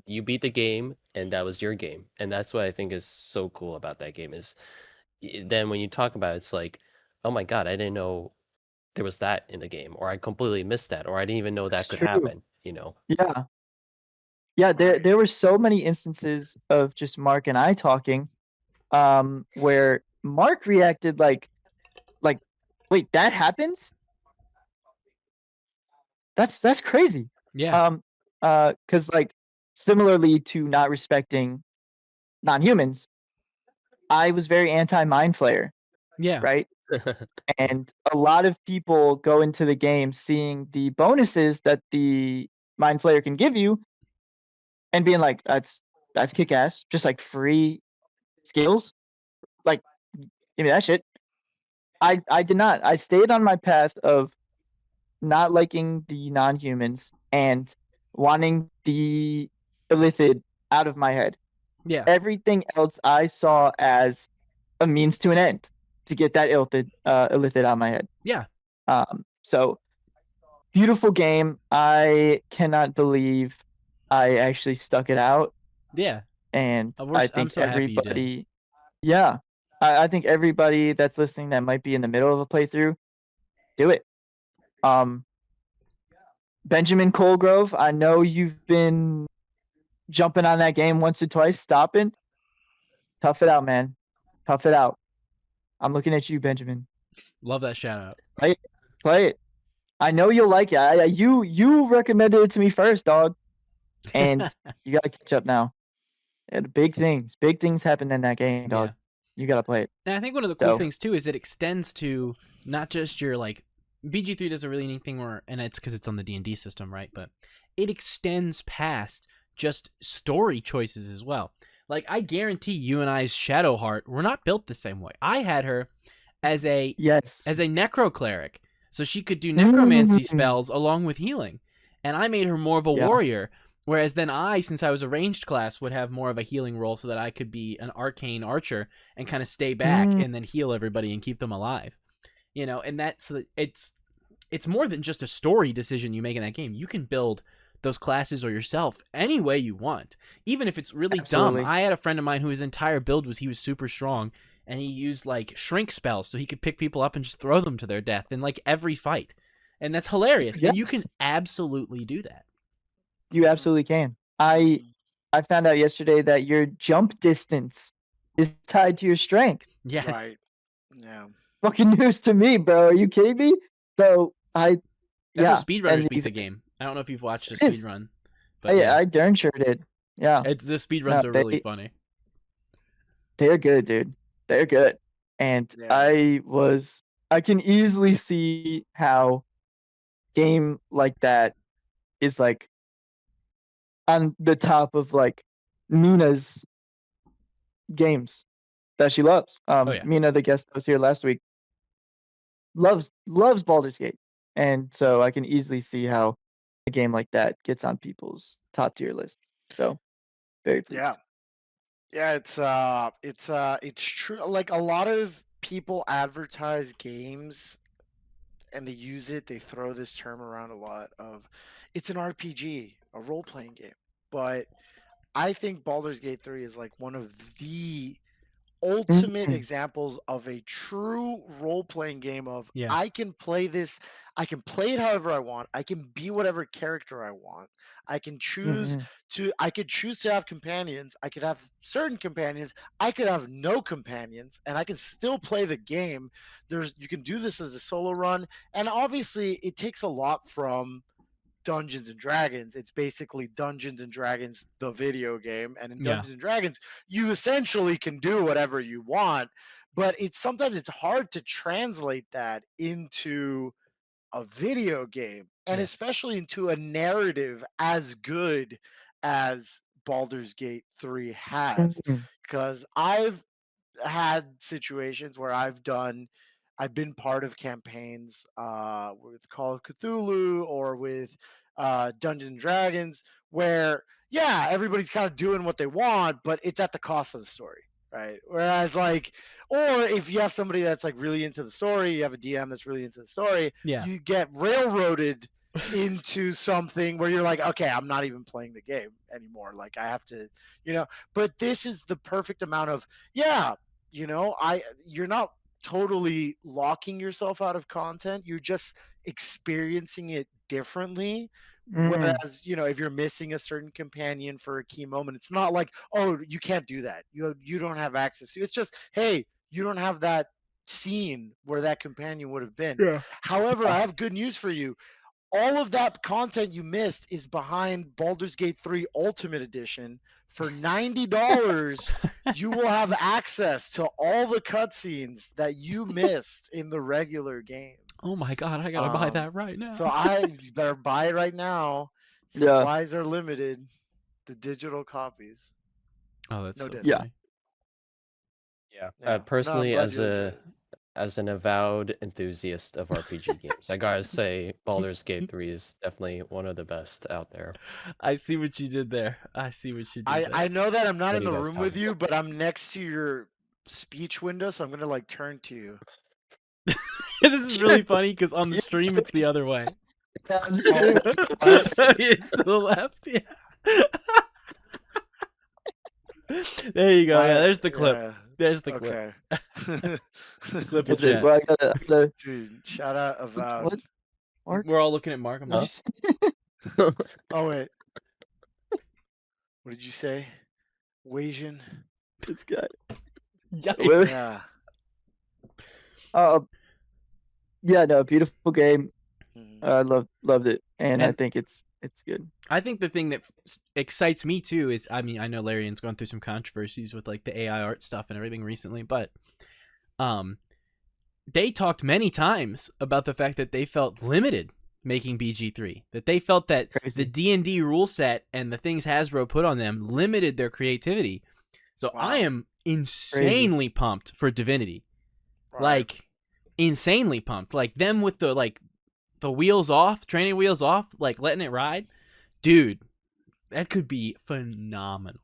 you beat the game, and that was your game. And that's what I think is so cool about that game is then when you talk about it, it's like, oh my god, I didn't know there was that in the game, or I completely missed that, or I didn't even know that That's could true. happen. Yeah. There were so many instances of just Mark and I talking, where Mark reacted like, wait, that happens? That's crazy. Yeah. Because like similarly to not respecting non-humans, I was very anti-Mind Flayer, Yeah. right? And a lot of people go into the game seeing the bonuses that the Mind Flayer can give you and being like, that's kick ass, just like free skills. Like, give me that shit. I did not. I stayed on my path of not liking the non-humans and wanting the illithid out of my head. Yeah. Everything else I saw as a means to an end to get that illithid out of my head. Yeah. So beautiful game. I cannot believe I actually stuck it out. Yeah. And I'm I think so happy you did. everybody, yeah, I think everybody that's listening that might be in the middle of a playthrough, do it. Benjamin Colgrove, I know you've been jumping on that game once or twice, stopping. Tough it out, man. Tough it out. I'm looking at you, Benjamin. Love that shout out. Play it. I know you'll like it. You recommended it to me first, dog. and you gotta catch up now. And big things happen in that game, dog. Yeah. You gotta play it. And I think one of the cool So- things too is it extends to not just your like BG3 does a really neat thing where, and it's because it's on the D&D system, right? But it extends past just story choices as well. Like I guarantee you and I's Shadowheart were not built the same way. I had her as a Yes. necro cleric, so she could do necromancy Mm. spells along with healing, and I made her more of a Yeah. warrior. Whereas then I, since I was a ranged class, would have more of a healing role so that I could be an arcane archer and kind of stay back and then heal everybody and keep them alive. You know, and that's it's more than just a story decision you make in that game. You can build those classes or yourself any way you want, even if it's really Absolutely. dumb. I had a friend of mine whose entire build was he was super strong and he used like shrink spells so he could pick people up and just throw them to their death in like every fight. And that's hilarious. And you Yes. can absolutely do that. You absolutely can. I found out yesterday that your jump distance is tied to your strength. Yes. Right. Yeah. Fucking news to me, bro. Are you kidding me? So That's yeah. how speedrunners and beat these- the game. I don't know if you've watched a It is. speedrun. But yeah, I darn sure did. Yeah. the speedruns No, are really they- funny. They're good, dude. They're good. And Yeah. I can easily see how game like that is like on the top of like Mina's games that she loves. yeah. Mina, the guest that was here last week, loves Baldur's Gate. And so I can easily see how a game like that gets on people's top tier list. So very pleased. Yeah. Yeah, it's true. Like a lot of people advertise games and they use it, they throw this term around a lot of it's an RPG, a role-playing game. But I think Baldur's Gate 3 is like one of the ultimate Mhm. examples of a true role-playing game of Yeah. I can play this, I can play it however I want, I can be whatever character I want. I can choose Mhm. I could choose to have companions, I could have certain companions, I could have no companions, and I can still play the game. You can do this as a solo run, and obviously it takes a lot from Dungeons and Dragons. It's basically Dungeons and Dragons, the video game. And in Yeah. Dungeons and Dragons, you essentially can do whatever you want, but sometimes it's hard to translate that into a video game, and Yes. especially into a narrative as good as Baldur's Gate 3 has. Mhm. Because I've had situations where I've been part of campaigns with Call of Cthulhu or with Dungeons and Dragons where yeah, everybody's kind of doing what they want, but it's at the cost of the story, right? Whereas like, or if you have somebody that's like really into the story, you have a DM that's really into the story, Yeah. you get railroaded into something where you're like, okay, I'm not even playing the game anymore. Like I have to, but this is the perfect amount of, yeah, you're not totally locking yourself out of content. You're just experiencing it differently. Mhm. Whereas, if you're missing a certain companion for a key moment, it's not like, oh, you can't do that. You don't have access to it. It's just, hey, you don't have that scene where that companion would have been. Yeah. However, I have good news for you. All of that content you missed is behind Baldur's Gate 3 Ultimate Edition. For $90, you will have access to all the cutscenes that you missed in the regular game. Oh my god, I gotta buy that right now. So you better buy it right now. Yeah. Supplies are limited. The digital copies. Oh, that's No so disc. Yeah. funny. Yeah. Yeah. No, I'm Personally, glad you enjoyed it. as an avowed enthusiast of RPG games, I gotta say Baldur's Gate 3 is definitely one of the best out there. I see what you did there. I see what you did there. I know that I'm not What in do the you guys room tell with me? you, but I'm next to your speech window, so I'm gonna like turn to you. This is really funny because on the stream it's the other way. Yeah, I'm Oh, serious. to the left? It's to the left, yeah. There you go. Yeah, there's the clip. Yeah, There's the clip. okay. Clip will Is it- chat. well, I gotta- Dude, shout out Avowed. what? Mark? We're all looking at Mark. I'm What'd like, you say? Oh wait. What did you say? Wasian? This guy. yikes. Wait, wait. Yeah. Yeah, no, beautiful game. Mhm. I loved it, and I And- think it's good. I think the thing that excites me too is, I mean, I know Larian's gone through some controversies with like the AI art stuff and everything recently, but they talked many times about the fact that they felt limited making BG3, that they felt that the Crazy. D&D rule set and the things Hasbro put on them limited their creativity. So Wow. I am insanely pumped for Divinity. Right. Like insanely pumped. Like them with the wheels off, training wheels off, like letting it ride. Dude, that could be phenomenal.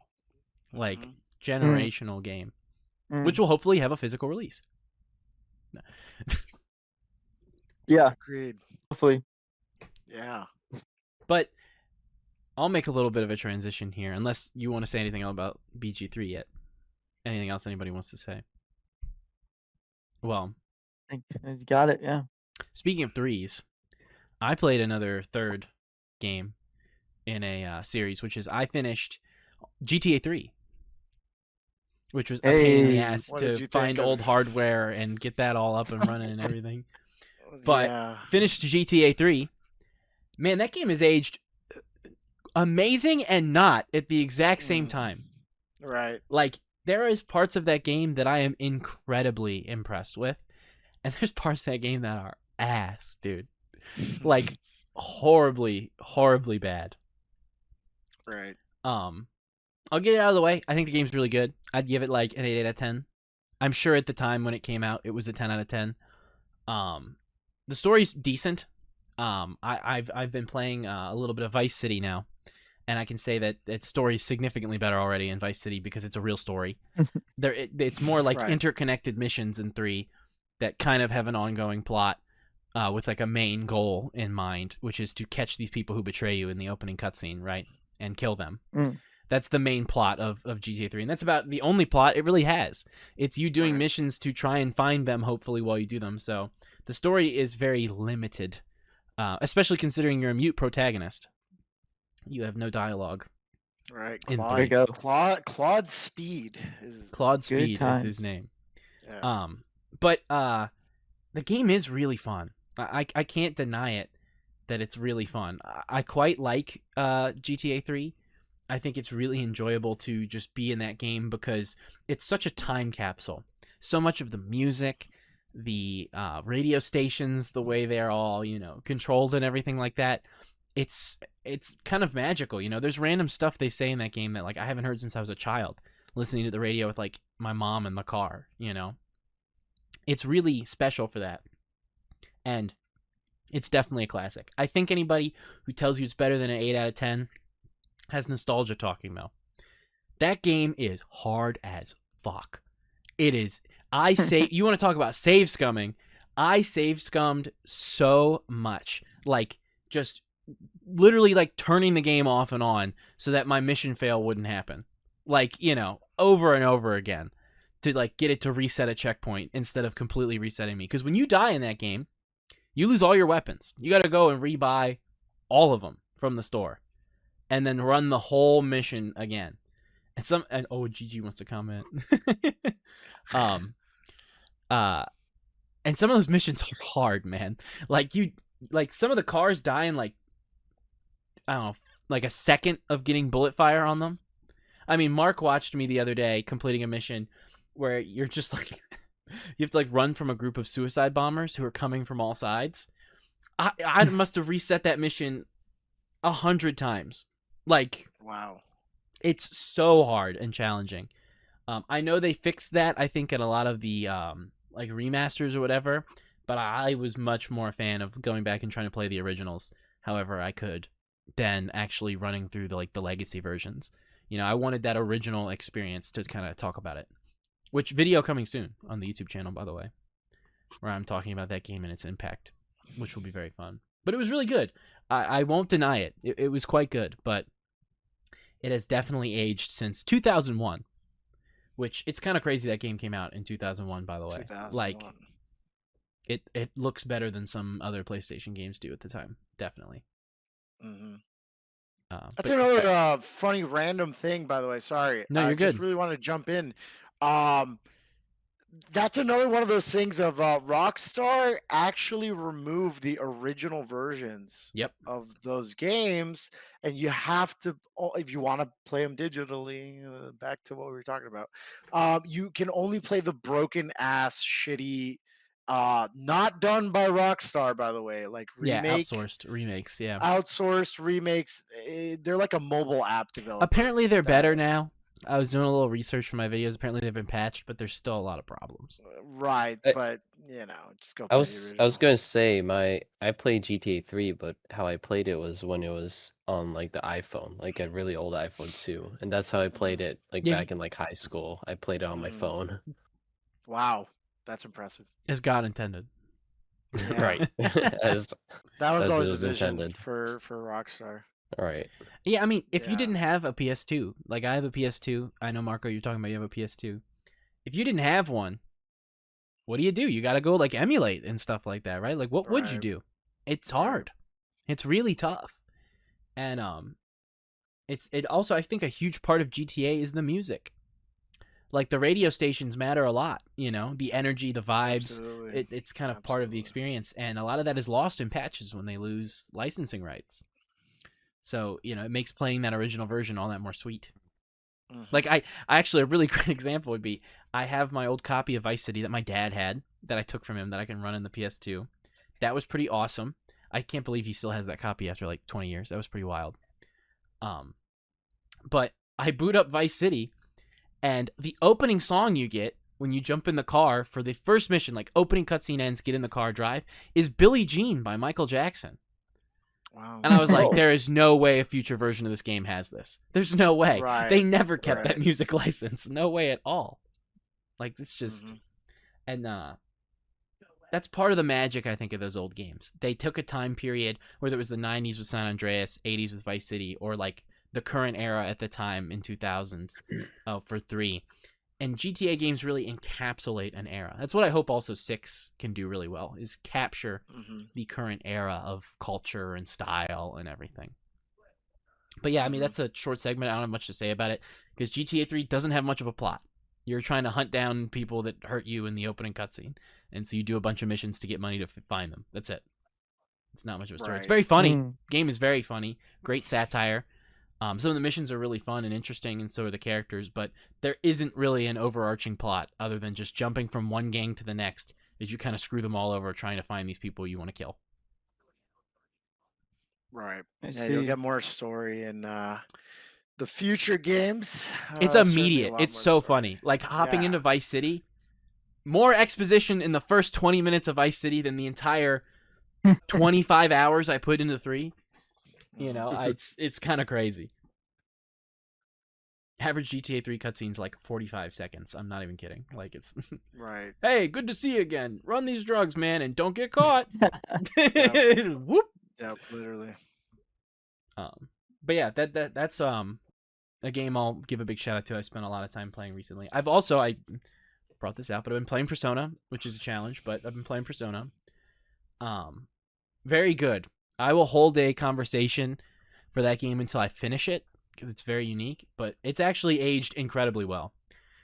Like Mhm. generational game, which Mm. will hopefully have a physical release. Yeah, Agreed. hopefully. Yeah. But I'll make a little bit of a transition here, unless you want to say anything about BG3 yet. Anything else anybody wants to say? Well, I think you got it. Yeah. speaking of threes, I played another third game in a series, which is I finished GTA 3, which was a pain in the Hey. ass What did to you find think of- old hardware and get that all up and running and everything. But yeah. finished GTA 3. Man, that game has aged amazing and not at the exact same Mm. time. Right. Like, there is parts of that game that I am incredibly impressed with, and there's parts of that game that are ass, dude. Like, horribly, horribly bad. Right. I'll get it out of the way. I think the game's really good. I'd give it like an 8 out of 10. I'm sure at the time when it came out, it was a 10 out of 10. The story's decent. I've been playing a little bit of Vice City now, and I can say that its story's significantly better already in Vice City because it's a real story. It's more like Right. interconnected missions in 3 that kind of have an ongoing plot with like a main goal in mind, which is to catch these people who betray you in the opening cutscene, right, and kill them. Mm. That's the main plot of GTA 3, and that's about the only plot it really has. It's you doing Right. missions to try and find them, hopefully, while you do them. So the story is very limited, especially considering you're a mute protagonist. You have no dialogue. Right. In Claude, There you go. Claude Speed is. Claude Good Speed is times. his name. Yeah. But the game is really fun. I can't deny it that it's really fun. I quite like GTA 3. I think it's really enjoyable to just be in that game because it's such a time capsule. So much of the music, the radio stations, the way they're all, controlled and everything like that, it's kind of magical. There's random stuff they say in that game that like I haven't heard since I was a child, listening to the radio with like my mom in the car, It's really special for that. And it's definitely a classic. I think anybody who tells you it's better than an 8 out of 10 has nostalgia talking, though. That game is hard as fuck. It is. You want to talk about save scumming? I save scummed so much. Like, just literally like turning the game off and on so that my mission fail wouldn't happen. Like, over and over again to like get it to reset a checkpoint instead of completely resetting me. Because when you die in that game, you lose all your weapons. You got to go and rebuy all of them from the store. And then run the whole mission again. And GG wants to comment. And some of those missions are hard, man. Like some of the cars die in like, I don't know, like a second of getting bullet fire on them. I mean, Mark watched me the other day completing a mission where you're just like, you have to like run from a group of suicide bombers who are coming from all sides. I must have reset that mission 100 times. Like, Wow. it's so hard and challenging. I know they fixed that, I think, in a lot of the like remasters or whatever, but I was much more a fan of going back and trying to play the originals however I could than actually running through the legacy versions. I wanted that original experience to kind of talk about it. Which video coming soon on the YouTube channel, by the way, where I'm talking about that game and its impact, which will be very fun. But it was really good. I won't deny it. It was quite good, but it has definitely aged since 2001, which it's kind of crazy that game came out in 2001, by the way. 2001. Like, it looks better than some other PlayStation games do at the time, definitely. Mm-hmm. but- That's another funny random thing, by the way. Sorry. No, you're I just good. really want to jump in. that's another one of those things of Rockstar actually removed the original versions Yep. of those games, and you have to, if you want to play them digitally, back to what we were talking about, you can only play the broken ass shitty, not done by Rockstar, by the way, like Yeah, outsourced remakes. Yeah. outsourced remakes. They're like a mobile app developer. Apparently they're that- better now. I was doing a little research for my videos. Apparently they've been patched, but there's still a lot of problems. Right, I- but just go I play the was original. gonna say I played GTA 3, but how I played it was when it was on like the iPhone, like a really old iPhone 2, and that's how I played it like Yeah. back in like high school. I played it on my phone. Wow, that's impressive. As God intended. Yeah. Right. As That was as it always was a vision intended. for Rockstar. right. Yeah, I mean, if you Yeah. didn't have a PS2, like I have a PS2, I know Marco, you're talking about you have a PS2. If you didn't have one, what do? You got to go like emulate and stuff like that, right? Like, what would you Right. do? It's Right. hard. It's really tough, and it also, I think a huge part of GTA is the music. Like the radio stations matter a lot, the energy, the vibes. Absolutely. It's kind of part of the Absolutely. experience, and a lot of that is lost in patches when they lose licensing rights. So it makes playing that original version all that more sweet. Mhm. Like I actually, a really great example would be, I have my old copy of Vice City that my dad had that I took from him that I can run in the PS2. That was pretty awesome. I can't believe he still has that copy after like 20 years. That was pretty wild. But I boot up Vice City, and the opening song you get when you jump in the car for the first mission, like opening cutscene ends, get in the car, drive, is Billie Jean by Michael Jackson. Wow. And I was like, Oh. there is no way a future version of this game has this. There's no way. Right, They never kept that right. music license. No way at all. Like, it's just... Mhm. And that's part of the magic, I think, of those old games. They took a time period, whether it was the 90s with San Andreas, 80s with Vice City, or like the current era at the time in 2000 for 3. And GTA games really encapsulate an era. That's what I hope also 6 can do really well, is capture Mhm. the current era of culture and style and everything. But yeah, I mean, Mhm. that's a short segment. I don't have much to say about it, because GTA 3 doesn't have much of a plot. You're trying to hunt down people that hurt you in the opening cutscene, and so you do a bunch of missions to get money to find them. That's it. It's not much of a story. It's Right. very funny. Mm. Game is very funny. Great satire. Some of the missions are really fun and interesting, and so are the characters, but there isn't really an overarching plot other than just jumping from one gang to the next as you kind of screw them all over trying to find these people you want to kill. Right. I Yeah, you'll see. get more story in the future games. It's certainly a immediate. lot It's more so story. funny. Like hopping Yeah. into Vice City, more exposition in the first 20 minutes of Vice City than the entire 25 hours I put into 3. It's kind of crazy. Average GTA 3 cutscene's like 45 seconds. I'm not even kidding. Like, it's Right. hey, good to see you again. Run these drugs, man, and don't get caught. Whoop. Yep. Literally. But yeah, that's a game I'll give a big shout out to. I spent a lot of time playing recently. I brought this out, but I've been playing Persona, which is a challenge, but I've been playing Persona. Very good. I will hold a conversation for that game until I finish it, because it's very unique, but it's actually aged incredibly well.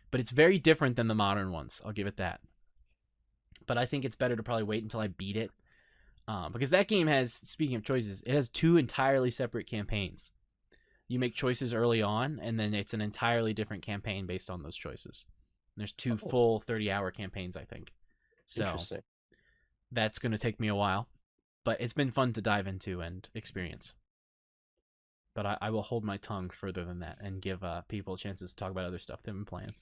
But it's very different than the modern ones. I'll give it that. But I think it's better to probably wait until I beat it. Because that game has, speaking of choices, it has 2 entirely separate campaigns. You make choices early on, and then it's an entirely different campaign based on those choices. And there's 2 full 30-hour campaigns, I think. So Interesting. that's going to take me a while. But it's been fun to dive into and experience. But I will hold my tongue further than that and give people chances to talk about other stuff they've been playing.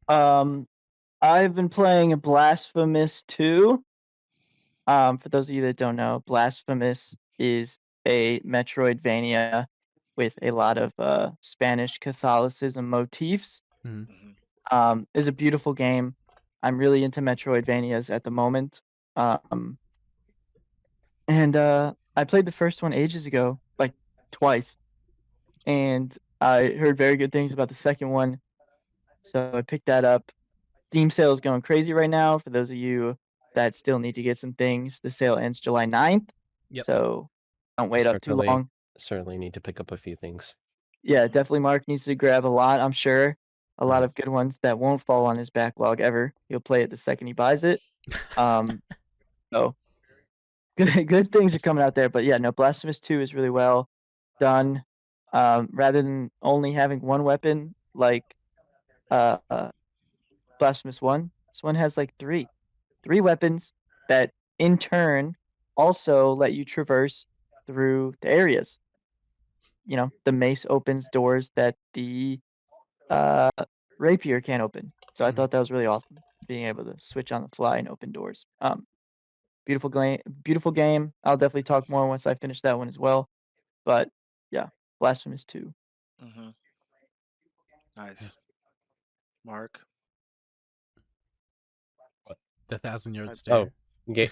I've been playing Blasphemous 2. For those of you that don't know, Blasphemous is a Metroidvania with a lot of Spanish Catholicism motifs. Mhm. Is a beautiful game. I'm really into Metroidvanias at the moment. And I played the first one ages ago, like twice, and I heard very good things about the second one, so I picked that up. Steam sale is going crazy right now. For those of you that still need to get some things, the sale ends July 9th. Yep. So don't wait up too long. Certainly need to pick up a few things. Yeah, definitely Mark needs to grab a lot, I'm sure. a lot of good ones that won't fall on his backlog ever. He'll play it the second he buys it. So good things are coming out there. But yeah, no, Blasphemous 2 is really well done. Rather than only having one weapon like Blasphemous 1, this one has like three weapons that in turn also let you traverse through the areas. You know, the mace opens doors that the rapier can't open. So I thought that was really awesome, being able to switch on the fly and open doors. Beautiful game. I'll definitely talk more once I finish that one as well. But yeah, Blasphemous 2. Mm-hmm. Nice. Mark. The 1,000-yard Oh, stare.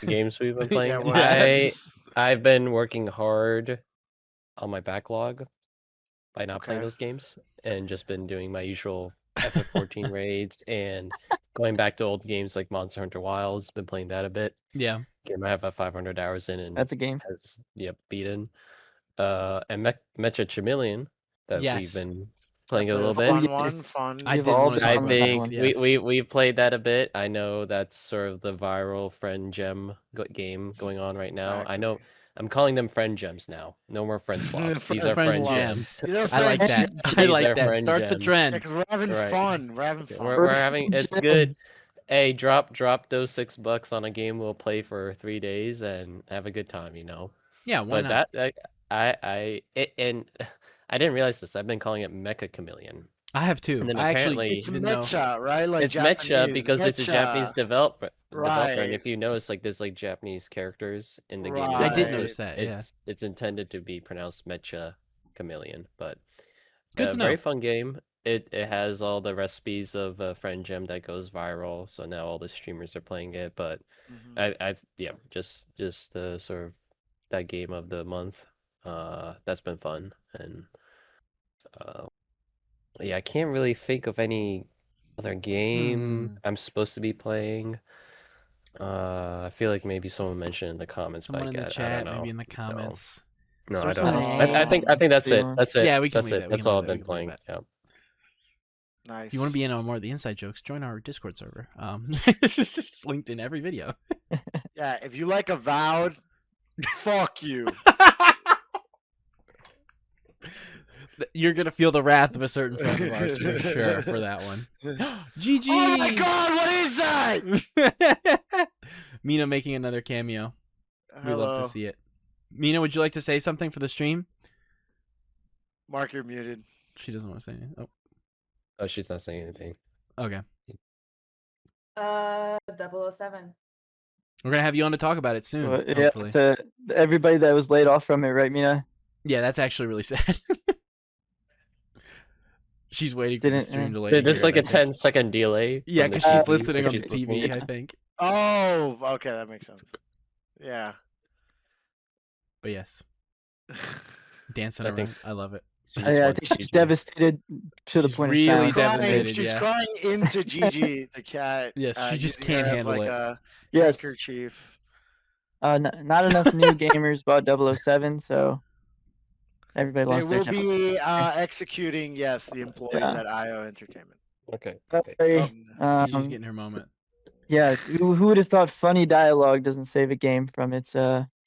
Games we've been playing. Yeah, what I've been working hard on my backlog by not playing Okay. those games and just been doing my usual FF14 raids and going back to old games like Monster Hunter Wilds. Been playing that a bit. Yeah. Game I have 500 hours in and That's a game. has beaten. And Mecha Chameleon that we've Yes. been playing That's a little bit. fun yes. one. Fun. I We've did all want to been talk I about that this. think one. Yes. we played that a bit. I know that's sort of the viral friend gem game going on right now. I know Exactly. I'm calling them friend gems now. No more friend swaps. These are Friend friend jams. gems. These are I like friend that. gems. I These like are that. friend Start the gems. Yeah, trend. because we're having Right. fun. We're having fun. We're having it's good. Hey, drop those $6 on a game we'll play for 3 days and have a good time, you know. Yeah, why But not? that and I didn't realize this. I've been calling it Mecha Chameleon. I have too. And then I actually apparently It's didn't know. mecha, right? Like it's Mecha Japanese. because it's a Japanese Mecha. developer, and Right. if you notice, like there's like Japanese characters in the game. Right. I did so notice that. Yeah. it's intended to be pronounced Mecha Chameleon, but Good to know. very fun game. It has all the recipes of Friend Gem that goes viral, so now all the streamers are playing it. But Mhm. just sort of that game of the month. That's been fun, and yeah, I can't really think of any other game I'm supposed to be playing. I feel like maybe someone mentioned in the comments, Someone but in the I chat, don't maybe in know. the comments. No, I Starts don't. with an I A. think that's it. That's it. Yeah, we can That's leave it. that. We That's can all leave I've that. been We can leave playing. that. Yeah. Nice. If you want to be in on more of the inside jokes, join our Discord server. It's linked in every video. Yeah, if you like Avowed, fuck you. You're gonna feel the wrath of a certain friend of ours for sure for that one. GG. Oh my god, what is that? Mina making another cameo. We love to see it. Mina, would you like to say something for the stream? Mark, you're muted. She doesn't want to say anything. Oh, she's not saying anything. Okay. 007. We're gonna have you on to talk about it soon. Well, yeah, hopefully. to everybody that was laid off from it, right, Mina? Yeah, that's actually really sad. She's waiting for the Didn't, stream delay. to There's hear like it, a I think. 10-second delay. Yeah, from the because she's TV listening if on the she's TV, listening. I think. Oh, okay, that makes sense. Yeah. But yes, dancing I around. think- I love it. She I just wants think she's GG. devastated to the She's point really of silence. devastated. She's yeah. crying into Gigi the cat. Yes, she just using can't her as handle like it. a Yes, handkerchief. not enough new gamers bought 007, so everybody They lost their will chance. be executing, yes, the employees Yeah. at IO Entertainment. Okay. Sorry. Gigi's getting her moment. Yeah, who would have thought funny dialogue doesn't save a game from its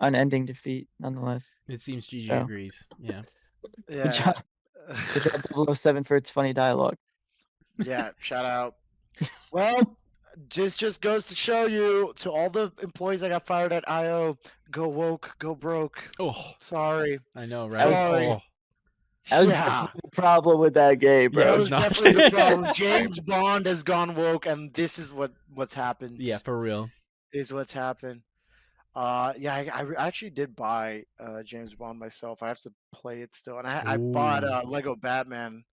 unending defeat, nonetheless. It seems Gigi So. agrees. Yeah. Yeah. job. Good job, 007, for its funny dialogue. Yeah, shout out. Well, just goes to show you, to all the employees that got fired at IO, go woke, go broke. Oh, Sorry. I know, That right? was- Sorry. Oh. That was Yeah. definitely the problem with that game, Yeah, bro. it That was was not. definitely the problem. James Bond has gone woke, and this is what's happened. Yeah, for real. Is what's happened. Yeah, I actually did buy James Bond myself. I have to play it still, and I bought Ooh. Lego Batman.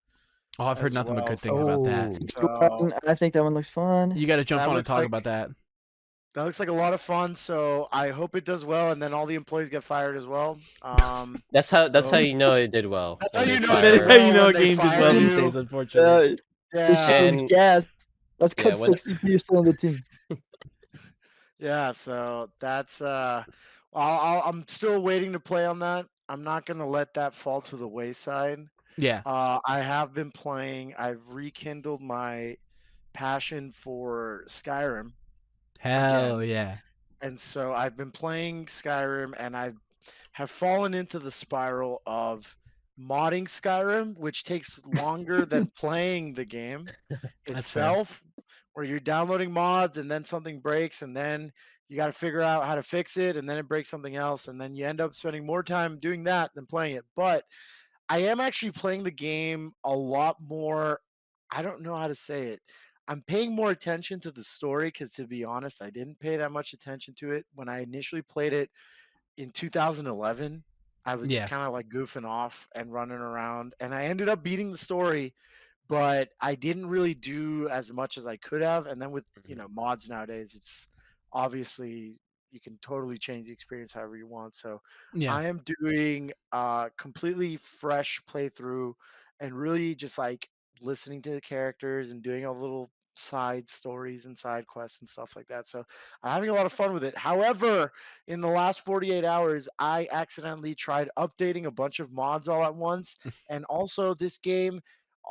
Oh, I've heard as nothing but well, good things about that. So I think that one looks fun. You got to jump That on and looks talk like- about that. that looks like a lot of fun. So I hope it does well, and then all the employees get fired as well. That's how So- you know it did well. That's when how they you know fire- it That's how you well know a when they game did fire well these you. days, unfortunately. This shit was And- gas. Let's Yeah, cut when- 60% of the team. Yeah, so that's I'm still waiting to play on that. I'm not gonna let that fall to the wayside. Yeah. I have been playing. I've rekindled my passion for Skyrim Hell again. yeah. And so I've been playing Skyrim, and I have fallen into the spiral of modding Skyrim, which takes longer than playing the game That's fair. itself, where you're downloading mods and then something breaks, and then you got to figure out how to fix it, and then it breaks something else, and then you end up spending more time doing that than playing it. But I am actually playing the game a lot more. I don't know how to say it. I'm paying more attention to the story because, to be honest, I didn't pay that much attention to it when I initially played it in 2011. I was just Yeah. kind of like goofing off and running around, and I ended up beating the story, but I didn't really do as much as I could have. And then with mods nowadays, it's obviously you can totally change the experience however you want. So Yeah. I am doing a completely fresh playthrough and really just like listening to the characters and doing all the little side stories and side quests and stuff like that. So I'm having a lot of fun with it. However, in the last 48 hours, I accidentally tried updating a bunch of mods all at once. And also, this game,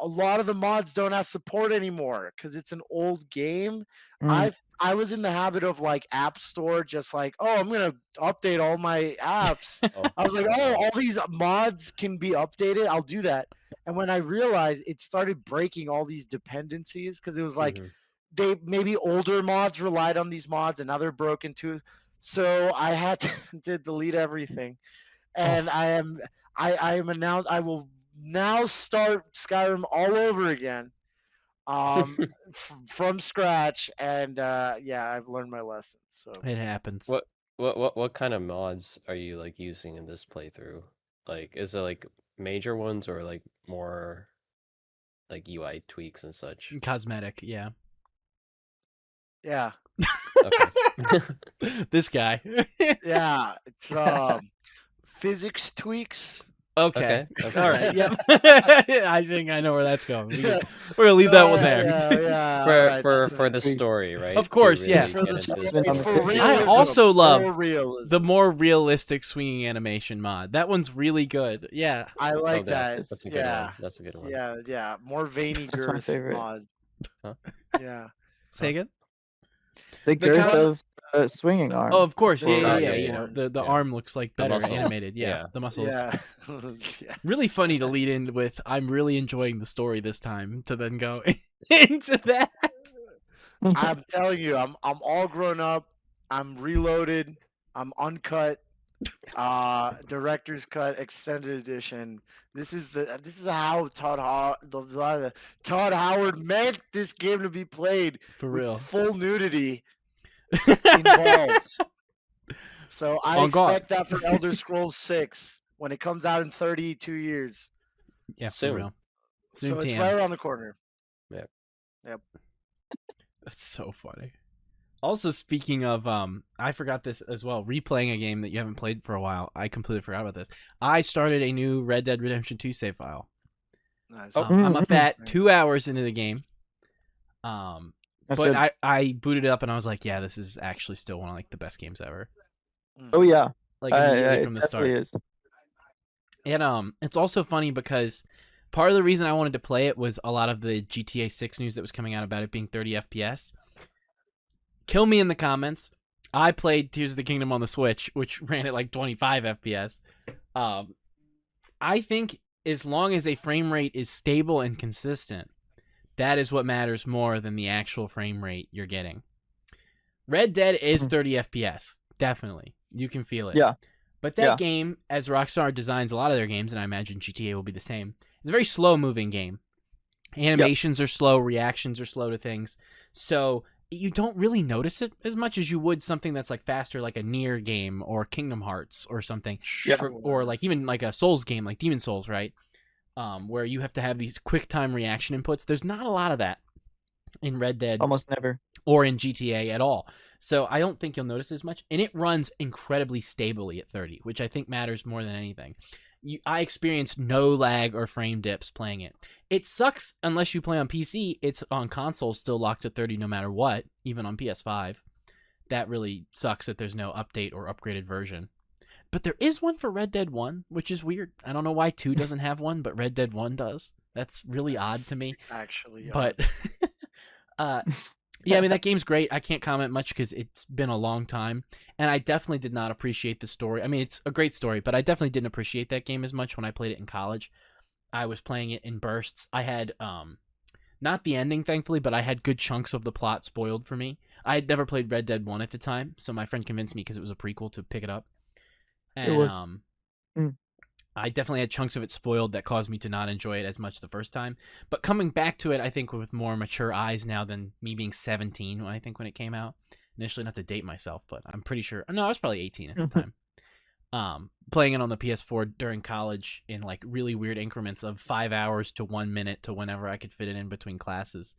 a lot of the mods don't have support anymore because it's an old game. Mm. I was in the habit of like App Store, just like, oh, I'm gonna update all my apps. Oh, I was like, oh, all these mods can be updated. I'll do that. And when I realized, it started breaking all these dependencies because it was like mhm. they maybe older mods relied on these mods and now they're broken too. So I had to delete everything. And Oh, I am announced I will now start Skyrim all over again, from scratch. And yeah, I've learned my lesson. So it happens. What kind of mods are you like using in this playthrough? Like, is it like major ones or like more like UI tweaks and such? Cosmetic, yeah. yeah, Okay. This guy. yeah, it's physics tweaks. Okay. Okay. All right. Yep. I think I know where that's going. We're gonna leave that one there. Yeah. For all right, for that's for the Sweet. story, right? Of course, To yeah. really for get the into Spin on it's the for fixture. I realism. also love for realism. the more realistic swinging animation mod. That one's really good. Yeah. I Oh, like that. that's a good Yeah, one. That's a good one. yeah. More veiny That's my girth favorite. mod. Huh? Yeah. Say again. The girth cos- of swinging arm. Oh, of course. Yeah, Or yeah, Right, yeah. yeah, You yeah. know, the Yeah. arm looks like The better muscles. animated. Yeah, Yeah. the muscles. Yeah. Yeah. Really funny to lead in with. I'm really enjoying the story this time. To then go into that. I'm telling you, I'm all grown up. I'm reloaded. I'm uncut. Director's cut extended edition. This is how Todd Howard meant this game to be played, For with real. full nudity involved. So I On guard. expect that for Elder Scrolls 6 when it comes out in 32 years. Yeah, for Soon. real. So Soon, it's TM. right around the corner. That's so funny. Also, speaking of, I forgot this as well. Replaying a game that you haven't played for a while. I completely forgot about this. I started a new Red Dead Redemption 2 save file. Nice. I'm up at 2 hours into the game. That's But good. I booted it up and I was like, yeah, this is actually still one of like the best games ever. Oh yeah, Like immediately it from the start. definitely is. And it's also funny because part of the reason I wanted to play it was a lot of the GTA 6 news that was coming out about it being 30 FPS. Kill me in the comments. I played Tears of the Kingdom on the Switch, which ran at like 25 FPS. I think as long as a frame rate is stable and consistent, that is what matters more than the actual frame rate you're getting. Red Dead is 30 FPS, definitely. You can feel it. Yeah. But that game, as Rockstar designs a lot of their games, and I imagine GTA will be the same, it's a very slow-moving game. Animations are slow, reactions are slow to things, so you don't really notice it as much as you would something that's like faster, like a Nier game or Kingdom Hearts or something, or like even like a Souls game, like Demon Souls, right? Where you have to have these quick time reaction inputs. There's not a lot of that in Red Dead Almost never. or in GTA at all. So I don't think you'll notice as much. And it runs incredibly stably at 30, which I think matters more than anything. I experienced no lag or frame dips playing it. It sucks unless you play on PC. It's on console still locked at 30 no matter what, even on PS5. That really sucks that there's no update or upgraded version. But there is one for Red Dead 1, which is weird. I don't know why 2 doesn't have one, but Red Dead 1 does. That's really odd to me. Actually, But yeah, I mean, that game's great. I can't comment much because it's been a long time, and I definitely did not appreciate the story. I mean, it's a great story, but I definitely didn't appreciate that game as much when I played it in college. I was playing it in bursts. I had not the ending, thankfully, but I had good chunks of the plot spoiled for me. I had never played Red Dead 1 at the time, so my friend convinced me because it was a prequel to pick it up. And It was. I definitely had chunks of it spoiled that caused me to not enjoy it as much the first time. But coming back to it, I think with more mature eyes now than me being 17 when it came out. Initially, not to date myself, but I'm pretty sure. No, I was probably 18 at the time. Playing it on the PS4 during college in like really weird increments of 5 hours to 1 minute to whenever I could fit it in between classes.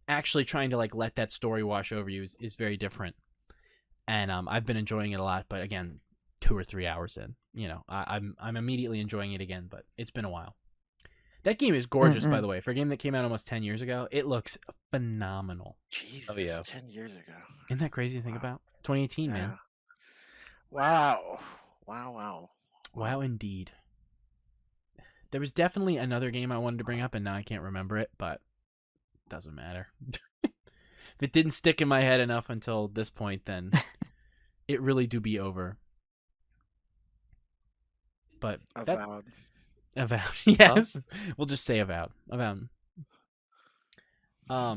Actually trying to like let that story wash over you is very different. And I've been enjoying it a lot, but again, 2 or 3 hours in, I'm immediately enjoying it again, but it's been a while. That game is gorgeous, by the way. For a game that came out almost 10 years ago, it looks phenomenal. Jesus, Oh, yeah. 10 years ago. Isn't that crazy to think about? 2018, man. Wow. Wow, indeed. There was definitely another game I wanted to bring up, and now I can't remember it, but it doesn't matter. If it didn't stick in my head enough until this point, then it really do be over. But Avowed. Yes. We'll just say avowed. But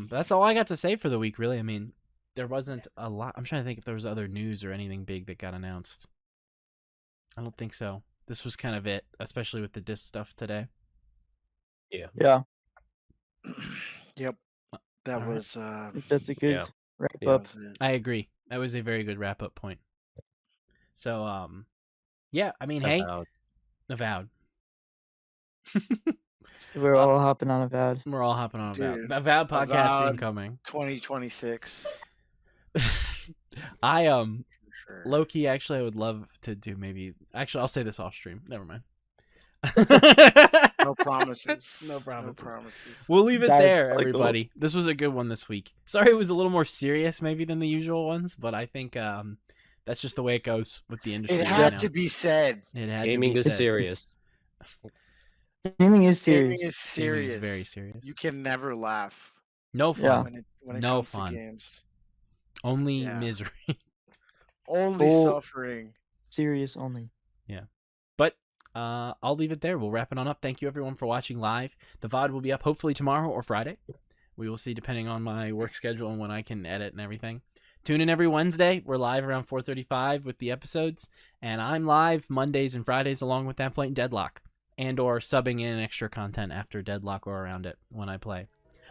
that's all I got to say for the week, really. I mean, there wasn't a lot. I'm trying to think if there was other news or anything big that got announced. I don't think so. This was kind of it, especially with the disc stuff today. Yeah. Yeah. Yep. That All was I think that's a good Yeah. wrap Yeah. up. that was it. I agree. That was a very good wrap-up point. So, yeah, I mean, hey, About- avowed. We're all hopping on Avowed. We're all hopping on avowed. Dude, Avowed podcast Avowed. incoming. 2026. I For sure. Loki, actually, I would love to do maybe. Actually, I'll say this off stream. Never mind. No promises. No promises. No promises. We'll leave it Diet there, cycle. everybody. This was a good one this week. Sorry it was a little more serious maybe than the usual ones, but I think that's just the way it goes with the industry. It right had now. to be said. It had Gaming to be is said. serious. Gaming is Gaming serious. is serious. Gaming is very serious. You can never laugh No fun. Yeah. when it No comes fun. to games. Only Yeah. misery. Only Oh. suffering. Serious only. But I'll leave it there. We'll wrap it on up. Thank you everyone for watching live. The VOD will be up hopefully tomorrow or Friday. We will see depending on my work schedule and when I can edit and everything. Tune in every Wednesday. We're live around 4:35 with the episodes. And I'm live Mondays and Fridays along with That Blatant Deadlock. And or subbing in extra content after Deadlock or around it when I play.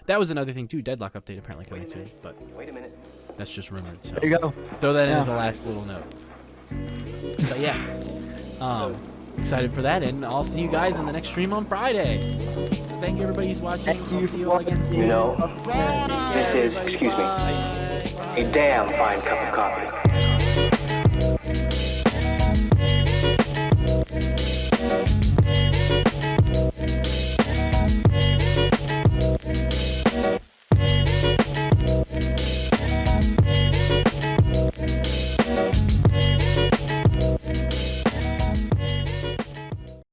That was another thing too. Deadlock update apparently coming soon. But Wait a minute. that's just rumored. So There you go. throw that in Yeah. as a last little note. But yeah, excited for that, and I'll see you guys in the next stream on Friday. Thank you everybody who's watching. Thank I'll you see for you all again watching. soon. You know, this is, excuse me, a damn fine cup of coffee.